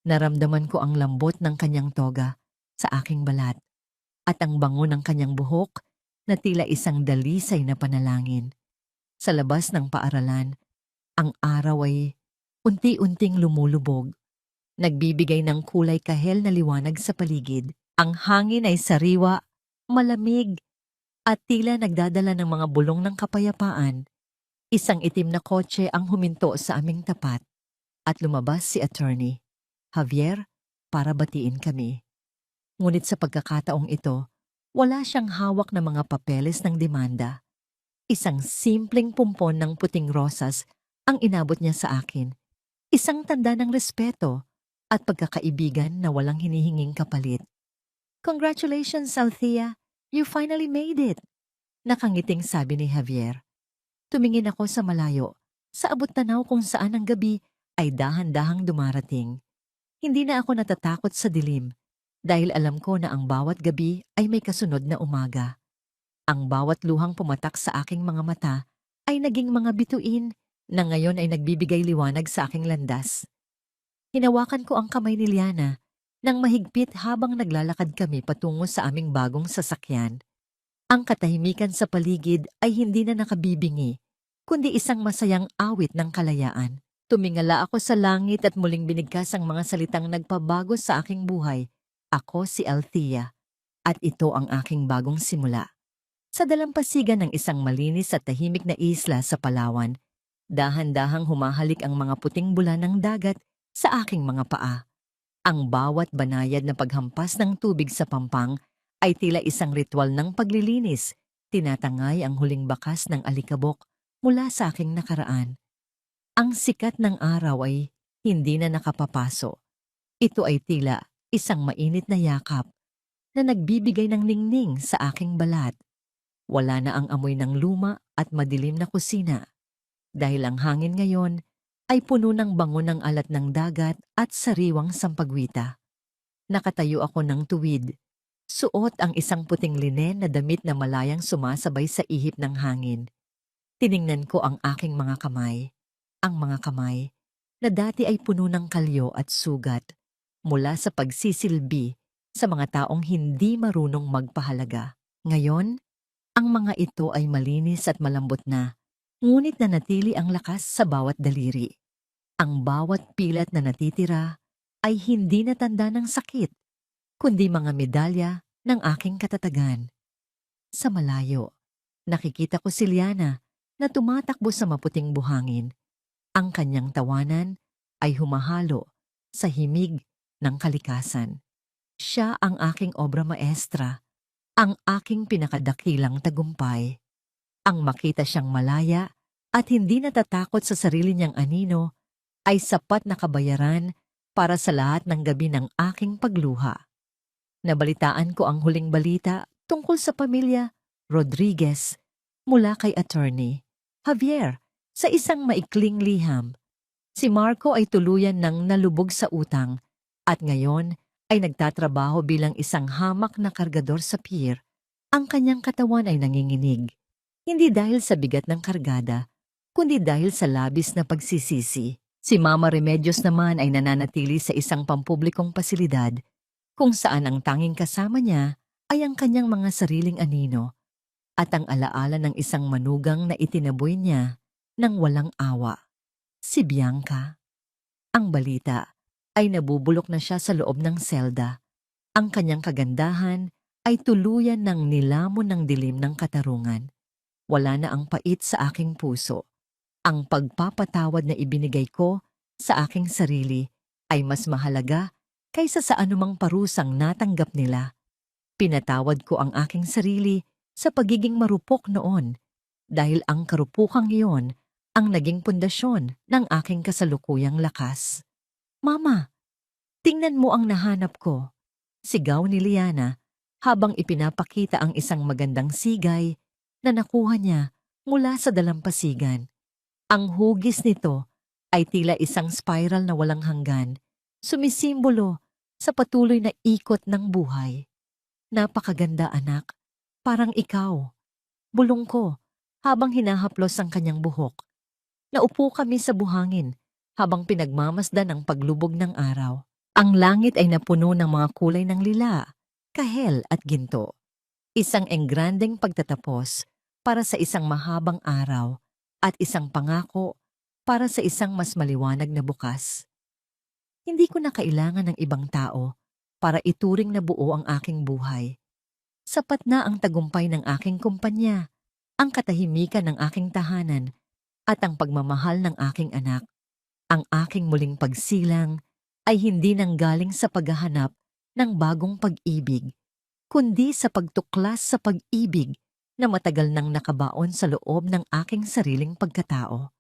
Naramdaman ko ang lambot ng kanyang toga sa aking balat at ang bango ng kanyang buhok na tila isang dalisay na panalangin. Sa labas ng paaralan, ang araw ay unti-unting lumulubog, nagbibigay ng kulay kahel na liwanag sa paligid. Ang hangin ay sariwa, malamig, at tila nagdadala ng mga bulong ng kapayapaan. Isang itim na kotse ang huminto sa aming tapat at lumabas si Attorney Javier para batiin kami. Ngunit sa pagkakataong ito, wala siyang hawak na mga papeles ng demanda. Isang simpleng pumpon ng puting rosas ang inabot niya sa akin. Isang tanda ng respeto at pagkakaibigan na walang hinihinging kapalit. Congratulations, Althea! You finally made it! Nakangiting sabi ni Javier. Tumingin ako sa malayo, sa abot tanaw kung saan ang gabi ay dahan-dahang dumarating. Hindi na ako natatakot sa dilim dahil alam ko na ang bawat gabi ay may kasunod na umaga. Ang bawat luhang pumatak sa aking mga mata ay naging mga bituin na ngayon ay nagbibigay liwanag sa aking landas. Hinawakan ko ang kamay ni Liana nang mahigpit habang naglalakad kami patungo sa aming bagong sasakyan. Ang katahimikan sa paligid ay hindi na nakabibingi, kundi isang masayang awit ng kalayaan. Tumingala ako sa langit at muling binigkas ang mga salitang nagpabago sa aking buhay. Ako si Althea, at ito ang aking bagong simula. Sa dalampasigan ng isang malinis at tahimik na isla sa Palawan, dahan-dahang humahalik ang mga puting bulan ng dagat sa aking mga paa. Ang bawat banayad na paghampas ng tubig sa pampang ay tila isang ritual ng paglilinis, tinatangay ang huling bakas ng alikabok mula sa aking nakaraan. Ang sikat ng araw ay hindi na nakapapaso. Ito ay tila isang mainit na yakap na nagbibigay ng ningning sa aking balat. Wala na ang amoy ng luma at madilim na kusina dahil ang hangin ngayon ay puno ng bango ng alat ng dagat at sariwang sampagwita. Nakatayo ako ng tuwid. Suot ang isang puting linen na damit na malayang sumasabay sa ihip ng hangin. Tiningnan ko ang aking mga kamay. Ang mga kamay na dati ay puno ng kalyo at sugat mula sa pagsisilbi sa mga taong hindi marunong magpahalaga. Ngayon, ang mga ito ay malinis at malambot na, ngunit nanatili ang lakas sa bawat daliri. Ang bawat pilat na natitira ay hindi na tanda ng sakit, kundi mga medalya ng aking katatagan. Sa malayo, nakikita ko si Liana na tumatakbo sa maputing buhangin. Ang kanyang tawanan ay humahalo sa himig ng kalikasan. Siya ang aking obra maestra, ang aking pinakadakilang tagumpay. Ang makita siyang malaya at hindi natatakot sa sarili niyang anino ay sapat na kabayaran para sa lahat ng gabi ng aking pagluha. Nabalitaan ko ang huling balita tungkol sa pamilya Rodriguez mula kay attorney Javier sa isang maikling liham. Si Marco ay tuluyan ng nalubog sa utang at ngayon ay nagtatrabaho bilang isang hamak na kargador sa pier. Ang kanyang katawan ay nanginginig, hindi dahil sa bigat ng kargada, kundi dahil sa labis na pagsisisi. Si Mama Remedios naman ay nananatili sa isang pampublikong pasilidad kung saan ang tanging kasama niya ay ang kanyang mga sariling anino at ang alaala ng isang manugang na itinaboy niya ng walang awa. Si Bianca. Ang balita ay nabubulok na siya sa loob ng selda. Ang kanyang kagandahan ay tuluyan ng nilamon ng dilim ng katarungan. Wala na ang pait sa aking puso. Ang pagpapatawad na ibinigay ko sa aking sarili ay mas mahalaga kaysa sa anumang parusang natanggap nila. Pinatawad ko ang aking sarili sa pagiging marupok noon dahil ang karupukang iyon ang naging pundasyon ng aking kasalukuyang lakas. Mama, tingnan mo ang nahanap ko. Sigaw ni Liana habang ipinapakita ang isang magandang sigay na nakuha niya mula sa dalampasigan. Ang hugis nito ay tila isang spiral na walang hanggan, sumisimbolo sa patuloy na ikot ng buhay. Napakaganda anak, parang ikaw. Bulong ko habang hinahaplos ang kanyang buhok. Naupo kami sa buhangin habang pinagmamasdan ang paglubog ng araw. Ang langit ay napuno ng mga kulay ng lila, kahel at ginto. Isang engrandeng pagtatapos para sa isang mahabang araw at isang pangako para sa isang mas maliwanag na bukas. Hindi ko na kailangan ng ibang tao para ituring na buo ang aking buhay. Sapat na ang tagumpay ng aking kumpanya, ang katahimikan ng aking tahanan, at ang pagmamahal ng aking anak. Ang aking muling pagsilang ay hindi nanggaling sa paghahanap ng bagong pag-ibig, kundi sa pagtuklas sa pag-ibig na matagal nang nakabaon sa loob ng aking sariling pagkatao.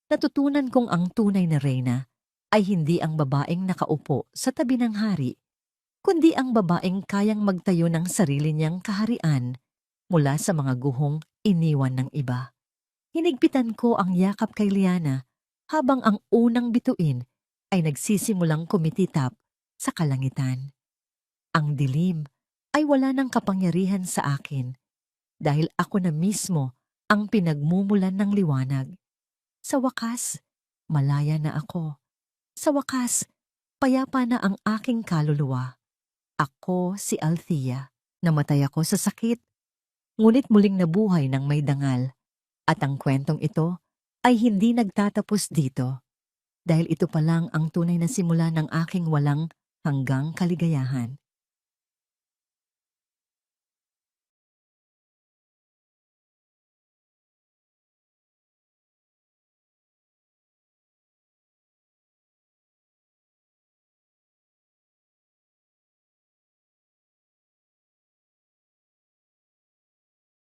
Natutunan kong ang tunay na reyna ay hindi ang babaeng nakaupo sa tabi ng hari, kundi ang babaeng kayang magtayo ng sarili niyang kaharian mula sa mga guhong iniwan ng iba. Hinigpitan ko ang yakap kay Liana habang ang unang bituin ay nagsisimulang kumititap sa kalangitan. Ang dilim ay wala ng kapangyarihan sa akin dahil ako na mismo ang pinagmumulan ng liwanag. Sa wakas, malaya na ako. Sa wakas, payapa na ang aking kaluluwa. Ako si Althea. Namatay ako sa sakit, ngunit muling nabuhay ng may dangal. At ang kwentong ito ay hindi nagtatapos dito dahil ito pa lang ang tunay na simula ng aking walang hanggang kaligayahan.